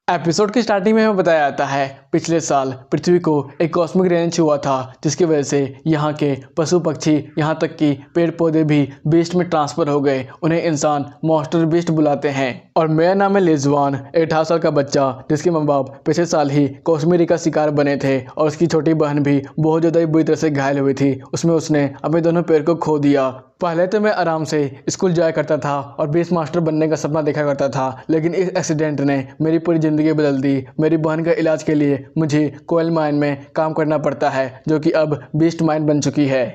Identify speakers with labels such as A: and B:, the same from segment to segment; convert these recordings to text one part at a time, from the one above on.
A: Episode की starting में हमें बताया जाता है पिछले साल पृथ्वी को एक कॉस्मिक रेंज हुआ था, जिसकी वजह से यहाँ के पशु पक्षी यहाँ तक कि पेड़ पौधे भी बीस्ट में ट्रांसफर हो गए। उन्हें इंसान मॉन्स्टर बीस्ट बुलाते हैं। और मेरा नाम है लिजवान, 18 साल का बच्चा जिसके माँ बाप पिछले साल ही कश्मीरी का शिकार बने थे और उसकी छोटी बहन भी बहुत ज़्यादा बुरी तरह से घायल हुई थी। उसमें उसने अपने दोनों पैर को खो दिया। पहले तो मैं आराम से स्कूल जाया करता था और बीस्ट मास्टर बनने का सपना देखा करता था, लेकिन इस एक्सीडेंट ने मेरी पूरी ज़िंदगी बदल दी। मेरी बहन का इलाज के लिए मुझे कोयल माइन में काम करना पड़ता है, जो कि अब बीस्ट माइन बन चुकी है।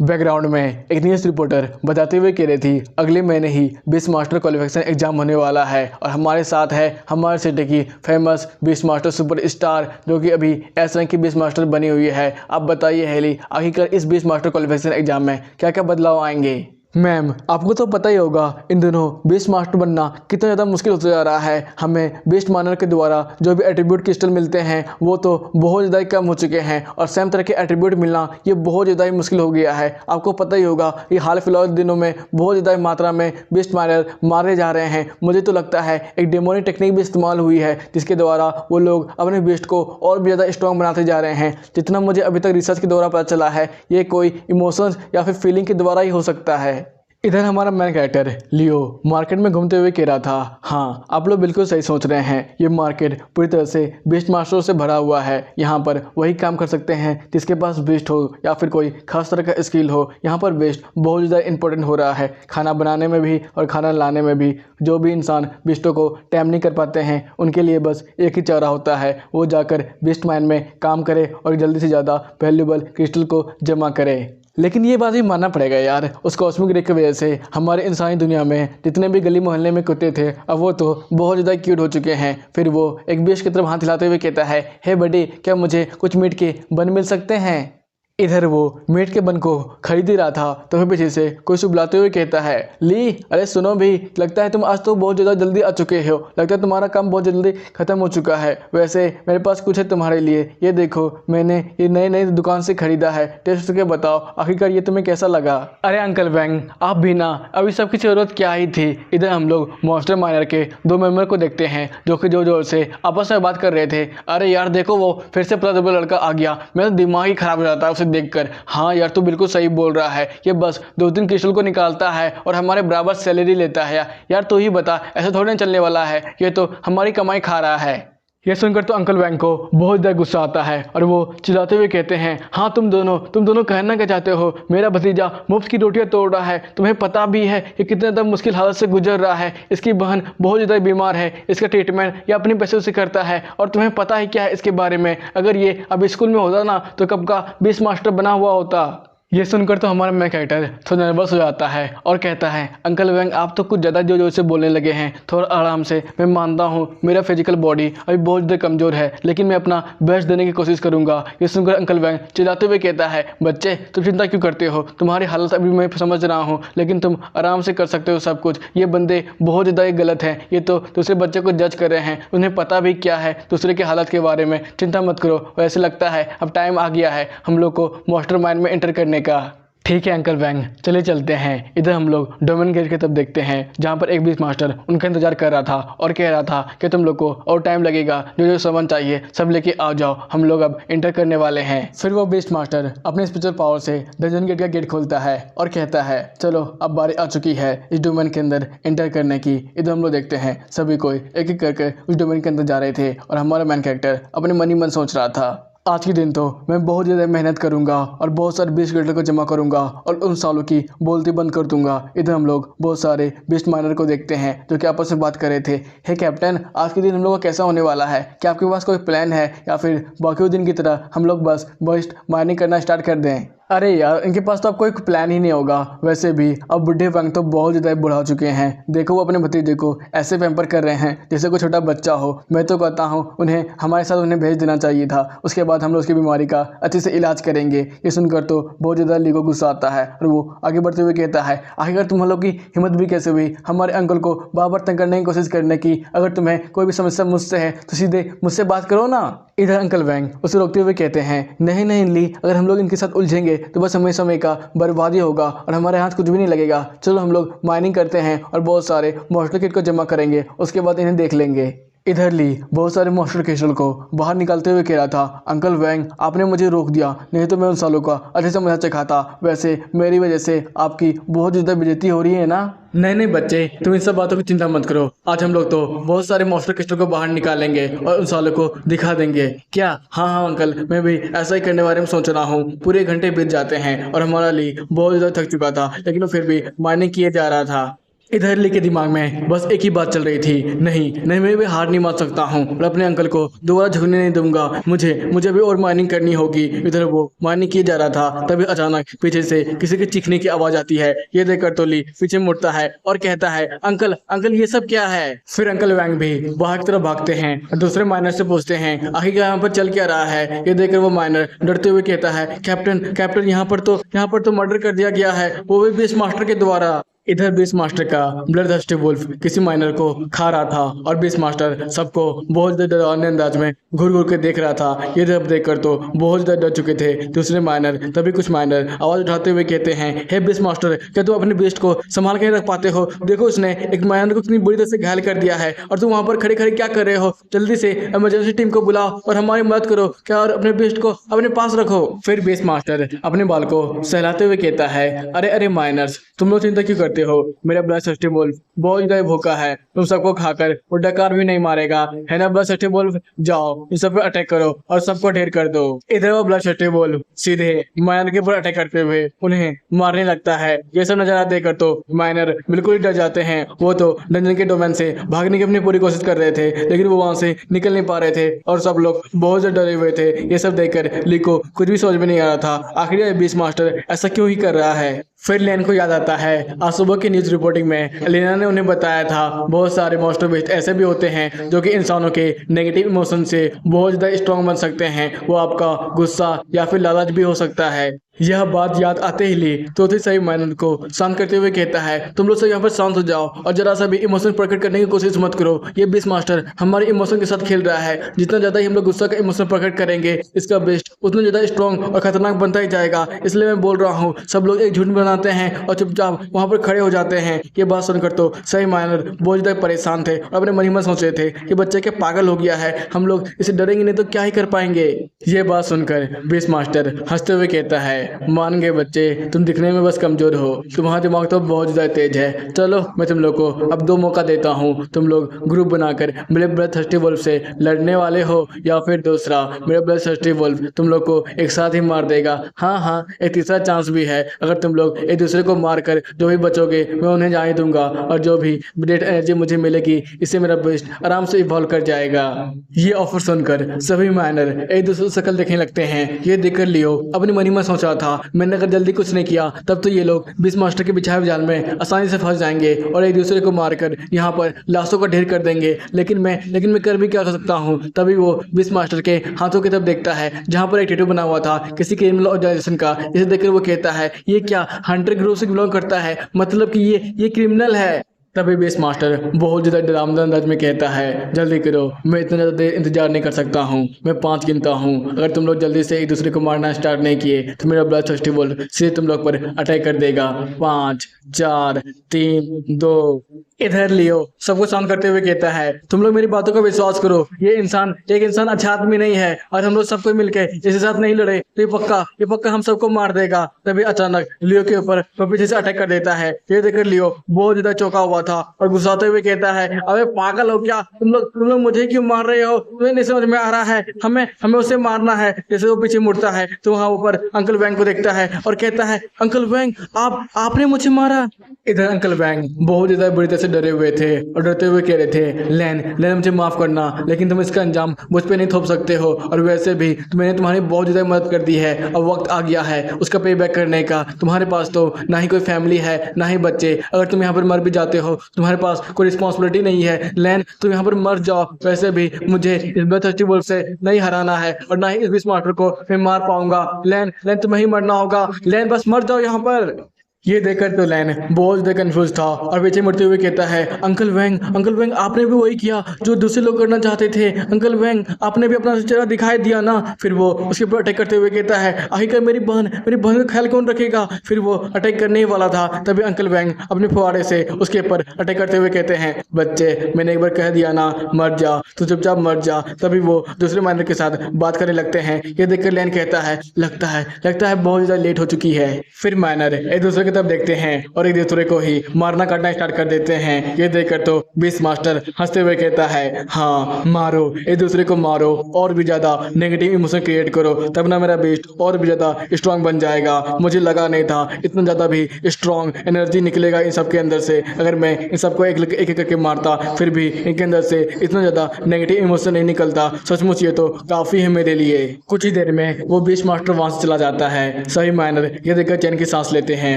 A: बैकग्राउंड में एक न्यूज़ रिपोर्टर बताते हुए कह रही थी अगले महीने ही बीस्ट मास्टर क्वालिफिकेशन एग्जाम होने वाला है और हमारे साथ है हमारे सिटी की famous beast master super star, जो कि अभी एस रैंक की बीस्ट मास्टर बनी हुई है। अब बताइए हेली, आखिरकार इस बीस्ट मास्टर क्वालिफिकेशन एग्जाम में क्या क्या बदलाव आएंगे। मैम, आपको तो पता ही होगा इन दिनों बीस्ट मास्टर बनना कितना ज़्यादा मुश्किल होता जा रहा है। हमें बीस्ट मानर के द्वारा जो भी एट्रीब्यूट क्रिस्टल मिलते हैं वो तो बहुत ज़्यादा ही कम हो चुके हैं और सेम तरह के एट्रीब्यूट मिलना ये बहुत ज़्यादा ही मुश्किल हो गया है। आपको पता ही होगा ये हाल फिलहाल दिनों में बहुत ज़्यादा मात्रा में बीस्ट मानर मारे जा रहे हैं। मुझे तो लगता है एक डेमोनिक टेक्निक भी इस्तेमाल हुई है, जिसके द्वारा वो लोग अपने बीस्ट को और भी ज़्यादा स्ट्रॉन्ग बनाते जा रहे हैं। जितना मुझे अभी तक रिसर्च के द्वारा पता चला है ये कोई इमोशंस या फिर फीलिंग के द्वारा ही हो सकता है। इधर हमारा मेन कैरेक्टर लियो मार्केट में घूमते हुए कह रहा था, हाँ आप लोग बिल्कुल सही सोच रहे हैं, ये मार्केट पूरी तरह से बीस्ट मास्टरों से भरा हुआ है। यहाँ पर वही काम कर सकते हैं जिसके पास बीस्ट हो या फिर कोई खास तरह का स्किल हो। यहाँ पर बीस्ट बहुत ज़्यादा इंपॉर्टेंट हो रहा है, खाना बनाने में भी और खाना लाने में भी। जो भी इंसान बीस्टों को टैम नहीं कर पाते हैं उनके लिए बस एक ही चारा होता है, वो जाकर बीस्ट माइन में काम करे और जल्दी से ज़्यादा वैल्यूबल क्रिस्टल को जमा करे। लेकिन ये बात भी मानना पड़ेगा यार, उस कॉस्मिक रे की वजह से हमारे इंसानी दुनिया में जितने भी गली मोहल्ले में कुत्ते थे अब वो तो बहुत ज़्यादा क्यूट हो चुके हैं। फिर वो एक बीस्ट की तरफ हाथ हिलाते हुए कहता है, हे बडी, क्या मुझे कुछ मीट के बन मिल सकते हैं। इधर वो मीट के बन को खरीद ही रहा था तो फिर पीछे से कोई बुलाते हुए कहता है, ली अरे सुनो भी, लगता है तुम आज तो बहुत ज़्यादा जल्दी आ चुके हो, लगता है तुम्हारा काम बहुत जल्दी ख़त्म हो चुका है। वैसे मेरे पास कुछ है तुम्हारे लिए, ये देखो मैंने ये नई दुकान से ख़रीदा है, टेस्ट करके बताओ आखिरकार ये तुम्हें कैसा लगा। अरे अंकल वैंग, आप भी ना, अभी सबकी ज़रूरत क्या ही थी। इधर हम लोग मॉन्स्टर माइनर के 2 मेंबर को देखते हैं जो कि जोर से आपस में बात कर रहे थे। अरे यार देखो वो फिर से पता लड़का आ गया, मेरा दिमाग ही ख़राब हो जाता है उसे देखकर। हाँ यार तू बिल्कुल सही बोल रहा है, ये बस 2-3 क्रिस्टल को निकालता है और हमारे बराबर सैलरी लेता है। यार तू ही बता, ऐसा थोड़ी ना चलने वाला है, ये तो हमारी कमाई खा रहा है। यह सुनकर तो अंकल वैंग को बहुत ज़्यादा गुस्सा आता है और वो चिल्लाते हुए कहते हैं, हाँ तुम दोनों कहना क्या चाहते हो, मेरा भतीजा मुफ्त की रोटियां तोड़ रहा है, तुम्हें पता भी है कि कितने ज़्यादा मुश्किल हालत से गुजर रहा है, इसकी बहन बहुत ज़्यादा बीमार है, इसका ट्रीटमेंट ये अपने पैसों से करता है और तुम्हें पता ही क्या है इसके बारे में। अगर ये अब स्कूल में होता ना तो कब का बीस्ट मास्टर बना हुआ होता। ये सुनकर तो हमारा मेन कैरेक्टर थोड़ा नर्वस हो जाता है और कहता है, अंकल वैंग आप तो कुछ ज़्यादा जोर से बोलने लगे हैं, थोड़ा आराम से। मैं मानता हूँ मेरा फिजिकल बॉडी अभी बहुत ज़्यादा कमज़ोर है, लेकिन मैं अपना बेस्ट देने की कोशिश करूँगा। ये सुनकर अंकल वैंग चिल्लाते हुए कहता है, बच्चे तुम चिंता क्यों करते हो, तुम्हारी हालत अभी मैं समझ रहा हूँ, लेकिन तुम आराम से कर सकते हो सब कुछ। ये बंदे बहुत ज़्यादा गलत हैं, ये तो दूसरे बच्चे को जज कर रहे हैं, उन्हें पता भी क्या है दूसरे की हालत के बारे में। चिंता मत करो, वैसे लगता है अब टाइम आ गया है हम लोग को मास्टर माइंड में एंटर करने का। ठीक है अंकल वैंग, चले चलते हैं। इधर हम लोग डोमेन गेट की तरफ देखते हैं जहाँ पर एक बीस्ट मास्टर उनका इंतजार कर रहा था और कह रहा था कि तुम लोग को और टाइम लगेगा, जो सामान चाहिए सब लेके आ जाओ, हम लोग अब एंटर करने वाले हैं। फिर वो बीस्ट मास्टर अपने स्पेशल पावर से डंजन गेट का गेट खोलता है और कहता है, चलो अब बारी आ चुकी है इस डोमेन के अंदर एंटर करने की। इधर हम लोग देखते हैं सभी कोई एक एक करके उस डोमेन के अंदर जा रहे थे और हमारा मेन कैरेक्टर अपने मन ही मन सोच रहा था, आज के दिन तो मैं बहुत ज़्यादा मेहनत करूंगा और बहुत सारे बीस्ट क्रिस्टल को जमा करूंगा और उन सालों की बोलती बंद कर दूंगा। इधर हम लोग बहुत सारे बीस्ट माइनर को देखते हैं जो कि आपस में बात कर रहे थे, हे कैप्टन आज के दिन हम लोग का कैसा होने वाला है, क्या आपके पास कोई प्लान है या फिर बाकी दिन की तरह हम लोग बस बीस्ट माइनिंग करना स्टार्ट कर दें। अरे यार इनके पास तो अब कोई प्लान ही नहीं होगा। वैसे भी अब बुढ़े वैंग तो बहुत ज़्यादा बुढ़ा चुके हैं, देखो वो अपने भतीजे को ऐसे पैम्पर कर रहे हैं जैसे कोई छोटा बच्चा हो। मैं तो कहता हूँ उन्हें हमारे साथ उन्हें भेज देना चाहिए था, उसके बाद हम लोग उसकी बीमारी का अच्छे से इलाज करेंगे। ये सुनकर तो बहुत ज़्यादा ली को गुस्सा आता है और वो आगे बढ़ते हुए कहता है, आखिर तुम लोग की हिम्मत भी कैसे हुई हमारे अंकल को बार बार तंग करने की कोशिश करने की। अगर तुम्हें कोई भी समस्या मुझसे है तो सीधे मुझसे बात करो ना। इधर अंकल वैंग उसे रोकते हुए कहते हैं, नहीं ली, अगर हम लोग इनके साथ उलझेंगे तो बस समय का बर्बादी होगा और हमारे हाथ कुछ भी नहीं लगेगा। चलो हम लोग माइनिंग करते हैं और बहुत सारे मॉस्टर किट को जमा करेंगे, उसके बाद इन्हें देख लेंगे। इधर ली बहुत सारे मास्टर केशल को बाहर निकालते हुए कह रहा था, अंकल वैंग आपने मुझे रोक दिया, नहीं तो मैं उन सालों का अच्छे से मजा चखाता। वैसे मेरी वजह से आपकी बहुत ज़्यादा बेइज्जती हो रही है ना। नहीं नहीं बच्चे, तुम इन सब बातों की चिंता मत करो। आज हम लोग तो बहुत सारे मास्टर केशल को बाहर निकालेंगे और उन सालों को दिखा देंगे। क्या? हाँ हाँ अंकल, मैं भी ऐसा ही करने बारे में सोच रहा हूँ। पूरे घंटे बीत जाते हैं और हमारा ली बहुत ज़्यादा थक चुका था, लेकिन वो फिर भी माइनिंग किए जा रहा था। इधर ली के दिमाग में बस एक ही बात चल रही थी, नहीं नहीं मैं भी हार नहीं मान सकता हूँ और अपने अंकल को दोबारा झुकने नहीं दूंगा। मुझे मुझे भी और माइनिंग करनी होगी। इधर वो माइनिंग किए जा रहा था, तभी अचानक पीछे से किसी के चीखने की आवाज आती है। ये देखकर तो ली पीछे मुड़ता है और कहता है, अंकल अंकल ये सब क्या है। फिर अंकल वैंग भी बाहर की तरफ भागते हैं और दूसरे माइनर से पूछते हैं, आखिर यहाँ पर चल क्या रहा है। ये देखकर वो माइनर डरते हुए कहता है, कैप्टन कैप्टन यहाँ पर तो मर्डर कर दिया गया है, वो भी बीस्ट मास्टर के द्वारा। इधर बीस्ट मास्टर का ब्लडथर्स्टी वुल्फ किसी माइनर को खा रहा था और बीस्ट मास्टर सबको बहुत ज्यादा डरावने अंदाज में घूर घूर के देख रहा था। ये जब देखकर तो बहुत ज्यादा डर चुके थे दूसरे माइनर। तभी कुछ माइनर आवाज उठाते हुए कहते हैं, हे बीस्ट मास्टर, क्या तुम अपने बेस्ट को संभाल के रख पाते हो? देखो उसने एक माइनर को कितनी बुरी तरह से घायल कर दिया है और तुम वहां पर खड़े खड़े क्या कर रहे हो? जल्दी से इमरजेंसी टीम को बुलाओ और हमारी मदद करो। क्या? और अपने बेस्ट को अपने पास रखो। फिर बीस्ट मास्टर अपने बाल को सहलाते हुए कहता है, अरे अरे माइनर्स, तुम लोग चिंता क्यों करते हो? मेरा ब्लडथर्स्टी वुल्फ बहुत ज्यादा भूखा है, तुम सबको खाकर वो डकार भी नहीं मारेगा, है ना ब्लडथर्स्टी वुल्फ? जाओ इन सब पे अटैक करो और सबको ढेर कर दो। इधर वो ब्लडथर्स्टी वुल्फ सीधे माइनर के ऊपर अटैक करते हुए उन्हें मारने लगता है। ये सब नजारा देखकर तो माइनर बिल्कुल ही डर जाते हैं। वो तो डंजन के डोमेन से भागने की अपनी पूरी कोशिश कर रहे थे, लेकिन वो वहां से निकल नहीं पा रहे थे और सब लोग बहुत ज्यादा डरे हुए थे। ये सब देखकर ली को कुछ भी समझ में नहीं आ रहा था, आखिर ये बीस्ट मास्टर ऐसा क्यों ही कर रहा है। फिर लेन को याद आता है, आज सुबह की न्यूज रिपोर्टिंग में लेना ने उन्हें बताया था बहुत सारे मास्टर बेस्ट ऐसे भी होते हैं जो कि इंसानों के नेगेटिव इमोशन से बहुत ज्यादा स्ट्रॉन्ग बन सकते हैं। वो आपका गुस्सा या फिर लालच भी हो सकता है। यह बात याद आते ही ली चौथे सही माइनर को शांत करते हुए कहता है, तुम लोग सब यहाँ पर शांत हो जाओ और जरा सा भी इमोशन प्रकट करने की कोशिश मत करो। ये बीस्ट मास्टर हमारे इमोशन के साथ खेल रहा है। जितना ज्यादा ही हम लोग गुस्सा का इमोशन प्रकट करेंगे, इसका बेस्ट उतना ज्यादा स्ट्रॉन्ग और खतरनाक बनता ही जाएगा। इसलिए मैं बोल रहा हूँ, सब लोग एक झुंड बनाते हैं और चुपचाप वहां पर खड़े हो जाते हैं। ये बात सुनकर तो सही माइनर बहुत ज्यादा परेशान थे और अपने मन ही में सोच रहे थे कि बच्चे क्या पागल हो गया है, हम लोग इसे डरेंगे नहीं तो क्या ही कर पाएंगे। ये बात सुनकर बीस्ट मास्टर हंसते हुए कहता है, मान गए बच्चे, तुम दिखने में बस कमजोर हो, तुम्हारा दिमाग तो बहुत ज्यादा तेज है। चलो मैं तुम लोग को अब 2 मौका देता हूँ, तुम लोग ग्रुप बनाकर मेरे ब्लडथर्स्टी वुल्फ से लड़ने वाले हो या फिर दूसरा मेरा ब्लडथर्स्टी वुल्फ तुम लोग को एक साथ ही मार देगा। हाँ हाँ, एक तीसरा चांस भी है, अगर तुम लोग एक दूसरे को मारकर जो भी बचोगे मैं उन्हें जाने दूंगा और जो भी ब्रेड एनर्जी मुझे मिलेगी इससे मेरा बेस्ट आराम से इवॉल्व कर जाएगा। ये ऑफर सुनकर सभी माइनर एक दूसरे की शक्ल देखने लगते हैं। ये देखकर लियो अपनी मनी में सोच रहा था, मैंने अगर जल्दी कुछ नहीं किया तब तो ये लोग बीस्ट मास्टर के बिछाए हुए जाल में आसानी से फंस जाएंगे और एक दूसरे को मारकर यहाँ पर लाशों का ढेर कर देंगे। लेकिन मैं कर भी क्या कर सकता हूँ। तभी वो बीस्ट मास्टर के हाथों की तरफ देखता है जहाँ पर एक टैटू बना हुआ था किसी क्रिमिनल ऑर्गेनाइजेशन का। इसे देखकर वो कहता है, ये क्या हंटर ग्रुप से बिलोंग करता है, मतलब कि ये क्रिमिनल है। तभी बीस्ट मास्टर बहुत ज्यादा डरावना अंदाज में कहता है, जल्दी करो, मैं इतना ज्यादा देर इंतजार नहीं कर सकता हूँ। मैं 5 गिनता हूँ, अगर तुम लोग जल्दी से एक दूसरे को मारना स्टार्ट नहीं किए तो मेरा ब्लडथर्स्टी वुल्फ सीधे तुम लोग पर अटैक कर देगा। 5 4 3 2। इधर लियो सबको शांत करते हुए कहता है, तुम लोग मेरी बातों का विश्वास करो, ये एक इंसान अच्छा आदमी नहीं है और हम लोग सबको मिलकर इसके साथ नहीं लड़े तो ये पक्का हम सबको मार देगा। तभी अचानक लियो के ऊपर पीछे से अटैक कर देता है। ये देखकर लियो बहुत ज्यादा चौंका हुआ था और गुस्साते हुए कहता है, अबे पागल हो क्या तुम लोग मुझे क्यों मार रहे हो? तुम्हें नहीं समझ में आ रहा है, हमें उसे मारना है। जैसे वो पीछे मुड़ता है तो वहाँ ऊपर अंकल वैंग को देखता है और कहता है, अंकल वैंग आपने मुझे मारा। इधर अंकल वैंग बहुत ज्यादा बुरी तरह से डरे हुए थे और डरते हुए कह रहे थे, लेन मुझे माफ करना, लेकिन तुम इसका अंजाम मुझ पे नहीं थोप सकते हो और वैसे भी मैंने तुम्हारी बहुत ज्यादा मदद कर दी है, अब वक्त आ गया है उसका पे बैक करने का। तुम्हारे पास तो ना ही कोई फैमिली है ना ही बच्चे, अगर तुम यहाँ पर मर भी जाते हो तुम्हारे पास कोई रिस्पॉन्सिबिलिटी नहीं है। लेन तुम यहाँ पर मर जाओ, वैसे भी मुझे इस ब्लडथर्स्टी वुल्फ से नहीं हराना है और ना ही इस बीस्ट मास्टर को मैं मार पाऊंगा। लेन तुम्हें ही मरना होगा, लेन बस मर जाओ यहाँ पर। ये देखकर तो लैन बहुत ज़्यादा कंफ्यूज था और पीछे मुड़ते हुए कहता है, अंकल वैंग आपने भी वही किया जो दूसरे लोग करना चाहते थे। अंकल वैंग आपने भी अपना चेहरा दिखाई दिया ना। फिर वो उसके ऊपर अटैक करते हुए कहता है, आखिरकार मेरी बहन का ख्याल कौन रखेगा। फिर वो अटैक करने ही वाला था, तभी अंकल वैंग अपने फुहारे से उसके ऊपर अटैक करते हुए कहते हैं, बच्चे मैंने एक बार कह दिया ना मर जा, तो चुपचाप मर जा। तभी वो दूसरे माइनर के साथ बात करने लगते हैं। ये देखकर लैन कहता है, लगता है बहुत ज़्यादा लेट हो चुकी है। फिर माइनर एक दूसरे की तरफ देखते हैं और एक दूसरे को ही मारना काटना स्टार्ट कर देते हैं। ये देखकर तो बीस्ट मास्टर हंसते हुए कहता है, हाँ मारो, एक दूसरे को मारो और भी ज्यादा नेगेटिव इमोशन क्रिएट करो, तब ना मेरा बीस्ट और भी ज्यादा स्ट्रांग बन जाएगा। मुझे लगा नहीं था इतना ज्यादा भी स्ट्रांग एनर्जी निकलेगा इन सब के अंदर से। अगर मैं इन सबको एक एक करके मारता फिर भी इनके अंदर से इतना ज्यादा नेगेटिव इमोशन नहीं निकलता। सचमुच ये तो काफी है मेरे लिए। कुछ ही देर में वो बीस्ट मास्टर वहां से चला जाता है। सभी माइनर ये देखकर चैन की सांस लेते हैं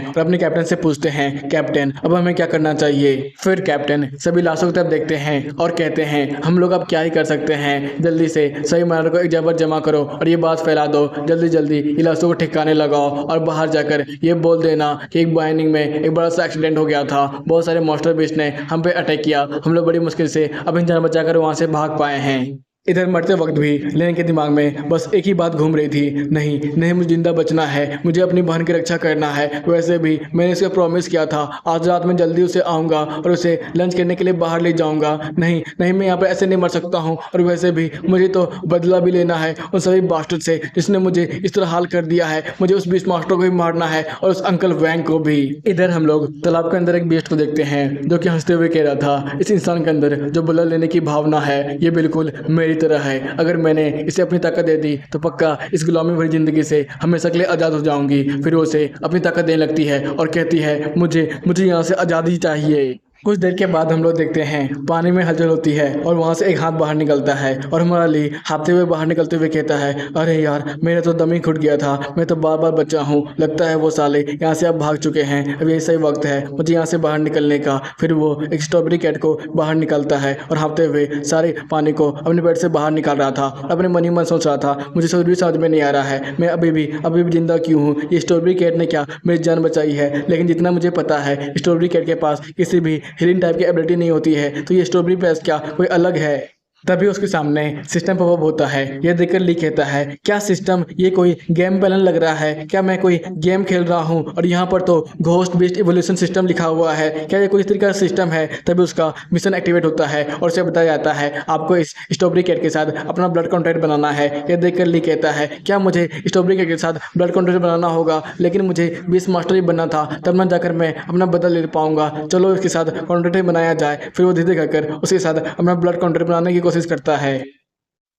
A: और अपने कैप्टन से पूछते हैं, कैप्टन अब हमें क्या करना चाहिए। फिर कैप्टन सभी लाशों की तरफ देखते हैं और कहते हैं, हम लोग अब क्या ही कर सकते हैं, जल्दी से सभी माइनर को एक जगह पर जमा करो और ये बात फैला दो, जल्दी जल्दी ये लाशों को ठिकाने लगाओ और बाहर जाकर ये बोल देना कि एक बाइनिंग में एक बड़ा सा एक्सीडेंट हो गया था, बहुत सारे मॉन्स्टर बीस्ट ने हम पे अटैक किया, हम लोग बड़ी मुश्किल से अपनी जान बचाकर वहां से भाग पाए हैं। इधर मरते वक्त भी लेन के दिमाग में बस एक ही बात घूम रही थी, नहीं मुझे जिंदा बचना है, मुझे अपनी बहन की रक्षा करना है। वैसे भी मैंने इसका प्रॉमिस किया था, आज रात में जल्दी उसे आऊँगा और उसे लंच करने के लिए बाहर ले जाऊँगा। नहीं मैं यहाँ पर ऐसे नहीं मर सकता हूँ। और वैसे भी मुझे तो बदला भी लेना है उन सभी बास्टर्ड से जिसने मुझे इस तरह हाल कर दिया है। मुझे उस बीस्ट मास्टर को भी मारना है और उस अंकल वैंग को भी। इधर हम लोग तालाब के अंदर एक बीस्ट को देखते हैं जो कि हंसते हुए कह रहा था, इस इंसान के अंदर जो बदला लेने की भावना है ये बिल्कुल मेरी तरह है। अगर मैंने इसे अपनी ताकत दे दी तो पक्का इस गुलामी भरी जिंदगी से हमेशा के लिए आज़ाद हो जाऊंगी। फिर वो उसे अपनी ताकत देने लगती है और कहती है, मुझे यहाँ से आज़ादी चाहिए। कुछ देर के बाद हम लोग देखते हैं पानी में हलचल होती है और वहाँ से एक हाथ बाहर निकलता है और हमारा ली हाथते हुए बाहर निकलते हुए कहता है, अरे यार मेरा तो दम ही घुट गया था, मैं तो बार बार बचा हूँ, लगता है वो साले यहाँ से अब भाग चुके हैं, अब यही सही वक्त है मुझे यहाँ से बाहर निकलने का। फिर वो एक स्ट्रॉबेरी कैट को बाहर निकलता है और हाँफते हुए सारे पानी को अपने पेट से बाहर निकाल रहा था और अपने मन ही मन सोच रहा था, मुझे कुछ भी समझ में नहीं आ रहा है, मैं अभी भी जिंदा क्यों हूँ। ये स्ट्रॉबेरी कैट ने क्या मेरी जान बचाई है, लेकिन जितना मुझे पता है स्ट्रॉबेरी कैट के पास किसी भी हीलिंग टाइप की एबिलिटी नहीं होती है, तो ये स्ट्रॉबेरी पेस्ट क्या कोई अलग है। तभी उसके सामने सिस्टम पॉपअप होता है। यह देखकर ली कहता है, क्या सिस्टम, ये कोई गेम पैनल लग रहा है, क्या मैं कोई गेम खेल रहा हूँ और यहाँ पर तो घोस्ट बेस्ड इवोल्यूशन सिस्टम लिखा हुआ है, क्या ये कोई इस तरीके का सिस्टम है। तभी उसका मिशन एक्टिवेट होता है और उसे बताया जाता है आपको इस स्ट्रॉबेरी कैट के साथ अपना ब्लड कॉन्ट्रैक्ट बनाना है। यह देखकर ली कहता है, क्या मुझे स्ट्रॉबेरी कैट के साथ ब्लड कॉन्ट्रैक्ट बनाना होगा, लेकिन मुझे बीस्ट मास्टर ही बनना था, तब ना जाकर मैं अपना बदला ले पाऊंगा, चलो इसके साथ कॉन्ट्रैक्ट बनाया जाए। फिर वो धीरे धीरे कर उसके साथ अपना ब्लड कॉन्ट्रैक्ट बनाने की कोशिश करता है।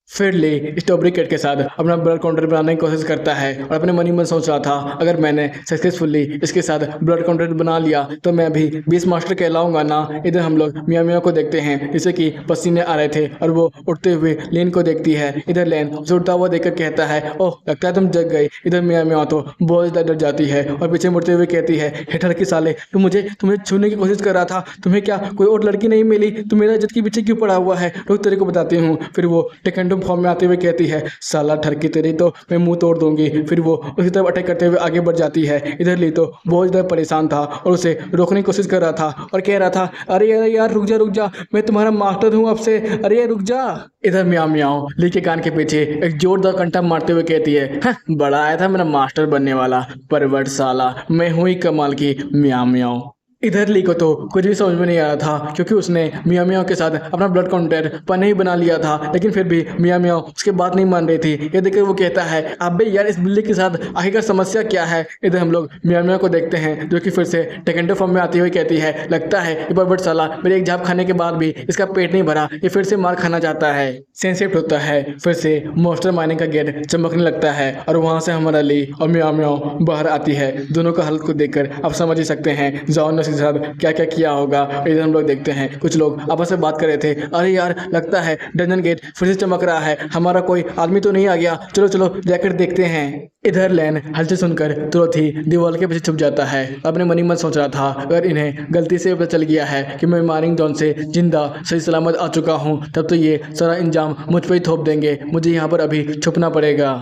A: फिर ली स्ट्रॉबेरी कैट के साथ अपना ब्लड कॉन्ट्रैक्ट बनाने की कोशिश करता है और अपने मन ही मन सोच रहा था, अगर मैंने सक्सेसफुली इसके साथ ब्लड कॉन्ट्रैक्ट बना लिया तो मैं भी बीस्ट मास्टर कहलाऊंगा ना। इधर हम लोग मियाँ को देखते हैं जैसे कि पसीने आ रहे थे और वो उठते हुए लेन को देखती है। इधर लेन उसे उठता हुआ देखकर कहता है, ओह लगता है तुम जग गई। इधर मियाँ तो बहुत ज़्यादा डर जाती है और पीछे मुड़ते हुए कहती है, हेठर की साले तुम्हें छूने की कोशिश कर रहा था, तुम्हें क्या कोई और लड़की नहीं मिली, तुम मेरा इज्जत के पीछे क्यों पड़ा हुआ है, रुक तेरे को बताती हूँ। फिर वो टेकेंडो फॉर्म में आते हुए कहती है, साला ठरकी तेरी तो मैं मुंह तोड़ दूंगी। फिर वो उसी तरफ अटैक करते हुए आगे बढ़ जाती है। इधर ली तो बहुत ज़्यादा परेशान था और उसे रोकने की कोशिश कर रहा था और कह रहा था, अरे यार रुक जा, मैं तुम्हारा मास्टर हूँ अब से, अरे रुक जा। इधर म्याओ ली के कान के पीछे एक जोरदार कंटा मारते हुए कहती है, बड़ा आया था मेरा मास्टर बनने वाला, परवट साला, मैं हूँ ही कमाल की म्याओ। इधर ली को तो कुछ भी समझ में नहीं आ रहा था क्योंकि उसने मियाँ के साथ अपना ब्लड कॉन्ट्रैक्ट पहले ही बना लिया था, लेकिन फिर भी मियाँ उसके बात नहीं मान रही थी। ये देखकर वो कहता है, अबे यार इस बिल्ली के साथ आखिरकार समस्या क्या है। इधर हम लोग मियाँ को देखते हैं जो कि फिर से टेकेंडो फॉर्म में आती हुई कहती है, लगता है ये बट साला मेरे एक झाप खाने के बाद भी इसका पेट नहीं भरा, ये फिर से मार खाना चाहता है। सेंसिटिव होता है, फिर से मॉन्स्टर माइनिंग का गेट चमकने लगता है और वहाँ से हमारा ली और मियाँ बाहर आती है। दोनों का हालत को देखकर आप समझ ही सकते हैं जॉन ने साथ क्या क्या किया होगा। इधर हम लोग देखते हैं कुछ लोग आपस में बात कर रहे थे, अरे यार लगता है डंजन गेट फिर से चमक रहा है, हमारा कोई आदमी तो नहीं आ गया, चलो जाकर देखते हैं। इधर लैन हलचल सुनकर तुरंत ही दीवार के पीछे छुप जाता है। अपने मन ही मन सोच रहा था, अगर इन्हें गलती से पता चल गया है कि मैं मारिंग जॉन से जिंदा सही सलामत आ चुका हूँ, तब तो ये सारा इंजाम मुझ पर ही थोप देंगे, मुझे यहाँ पर अभी छुपना पड़ेगा।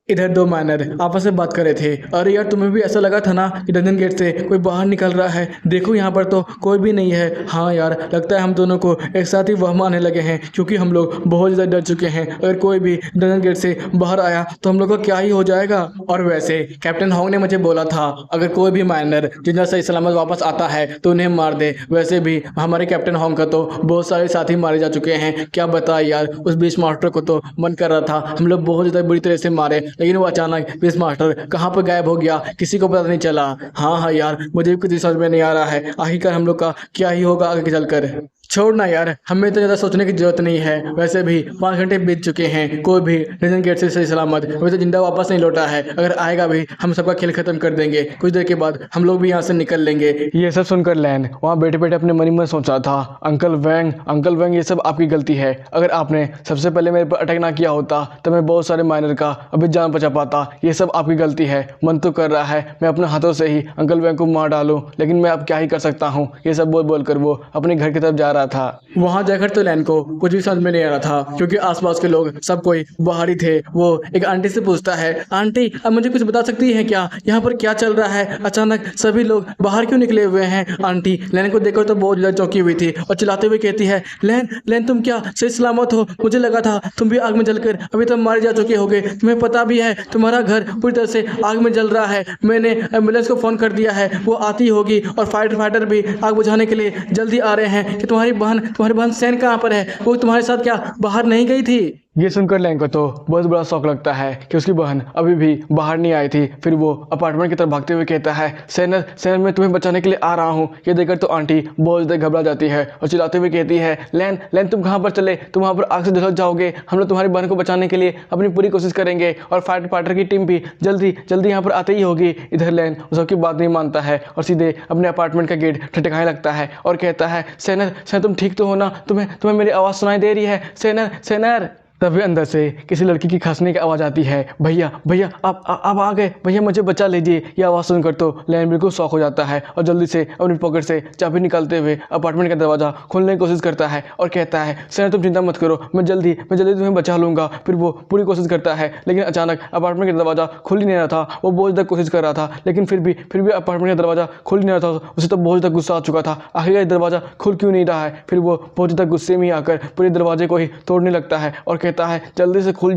A: इधर दो माइनर आपस में बात कर रहे थे। अरे यार, तुम्हें भी ऐसा लगा था ना कि डंजन गेट से कोई बाहर निकल रहा है? देखो यहाँ पर तो कोई भी नहीं है। हाँ यार, लगता है हम दोनों को एक साथ ही वहम आने लगे हैं, क्योंकि हम लोग बहुत ज़्यादा डर चुके हैं। अगर कोई भी डंजन गेट से बाहर आया तो हम लोग का क्या ही हो जाएगा। और वैसे कैप्टन हॉन्ग ने मुझे बोला था अगर कोई भी माइनर जिंदा सही सलामत वापस आता है तो उन्हें मार दे। वैसे भी हमारे कैप्टन हॉन्ग का तो बहुत सारे साथी मारे जा चुके हैं। क्या बताए यार, उस बीच मास्टर को तो मन कर रहा था हम लोग बहुत ज़्यादा बुरी तरह से मारे, लेकिन वो अचानक बीच मास्टर कहाँ पर गायब हो गया, किसी को पता नहीं चला। हाँ हाँ यार, मुझे भी कुछ समझ में नहीं आ रहा है आखिरकार हम लोग का क्या ही होगा आगे चलकर। छोड़ना यार, हमें तो ज़्यादा सोचने की जरूरत नहीं है। वैसे भी 5 घंटे बीत चुके हैं, कोई भी रीजन गेट से सही सलामत अभी तो जिंदा वापस नहीं लौटा है। अगर आएगा भी हम सबका खेल खत्म कर देंगे। कुछ देर के बाद हम लोग भी यहाँ से निकल लेंगे। ये सब सुनकर लैन वहाँ बैठे बैठे अपने मन ही में सोच रहा था, अंकल वैंग ये सब आपकी गलती है। अगर आपने सबसे पहले मेरे पर अटैक ना किया होता तो मैं बहुत सारे माइनर का अभी जान बचा पाता। ये सब आपकी गलती है। मन तो कर रहा है मैं अपने हाथों से ही अंकल वैंग को मार डालूं, लेकिन मैं अब क्या ही कर सकता हूँ। ये सब बोल बोल कर वो अपने घर की तरफ जा रहा था। वहां जाकर तो लैन को कुछ भी समझ में नहीं आ रहा था, क्योंकि आसपास के लोग सब कोई बाहर ही थे। वो एक आंटी से पूछता है, आंटी अब मुझे कुछ बता सकती है क्या, यहाँ पर क्या चल रहा है? अचानक सभी लोग बाहर क्यों निकले हुए हैं? आंटी लैन को देखकर तो बहुत ज्यादा चौंकी हुई थी और चिल्लाते हुए कहती है, लैन तुम क्या सही सलामत हो? मुझे लगा था तुम भी आग में जलकर अभी तक मारे जा चुके होगे। तुम्हें पता भी है तुम्हारा घर पूरी तरह से आग में जल रहा है। मैंने एम्बुलेंस को फोन कर दिया है, वो आती होगी और फाइटर भी आग बुझाने के लिए जल्दी आ रहे हैं। कि तुम्हारी बहन सैन कहाँ पर है? वो तुम्हारे साथ क्या बाहर नहीं गई थी? ये सुनकर लैंग को तो बहुत बड़ा शौक लगता है कि उसकी बहन अभी भी बाहर नहीं आई थी। फिर वो अपार्टमेंट की तरफ भागते हुए कहता है, सैनर मैं तुम्हें बचाने के लिए आ रहा हूँ। ये देखकर तो आंटी बहुत ज़्यादा घबरा जाती है और चिल्लाते हुए कहती है, लैन तुम कहाँ पर चले? तुम वहाँ पर आग से झुलस जाओगे। हम लोग तुम्हारी बहन को बचाने के लिए अपनी पूरी कोशिश करेंगे और फाइटर की टीम भी जल्दी यहाँ पर आते ही होगी। इधर लैन उस सबकी बात नहीं मानता है और सीधे अपने अपार्टमेंट का गेट ठटकाने लगता है और कहता है, सैनर तुम ठीक तो हो ना? तुम्हें मेरी आवाज़ सुनाई दे रही है? सैनर। तभी अंदर से किसी लड़की की खांसने की आवाज़ आती है, भैया आप आ गए, भैया मुझे बचा लीजिए। यह आवाज़ सुनकर तो लैन बिल्कुल शॉक हो जाता है और जल्दी से अपनी पॉकेट से चाबी निकालते हुए अपार्टमेंट का दरवाज़ा खोलने की कोशिश करता है और कहता है, सर तुम चिंता मत करो, मैं जल्दी तुम्हें बचा लूँगा। फिर वो पूरी कोशिश करता है, लेकिन अचानक अपार्टमेंट का दरवाज़ा खुल ही नहीं रहा था। वो बहुत ज़्यादा कोशिश कर रहा था, लेकिन फिर भी अपार्टमेंट का दरवाज़ा खुल ही नहीं रहा था। उसे तो बहुत ज़्यादा गुस्सा आ चुका था, आखिर दरवाज़ा खुल क्यों नहीं रहा है। फिर वो बहुत ज़्यादा गुस्से में आकर पूरे दरवाजे को ही तोड़ने लगता है और कहता है, जल्दी से खुल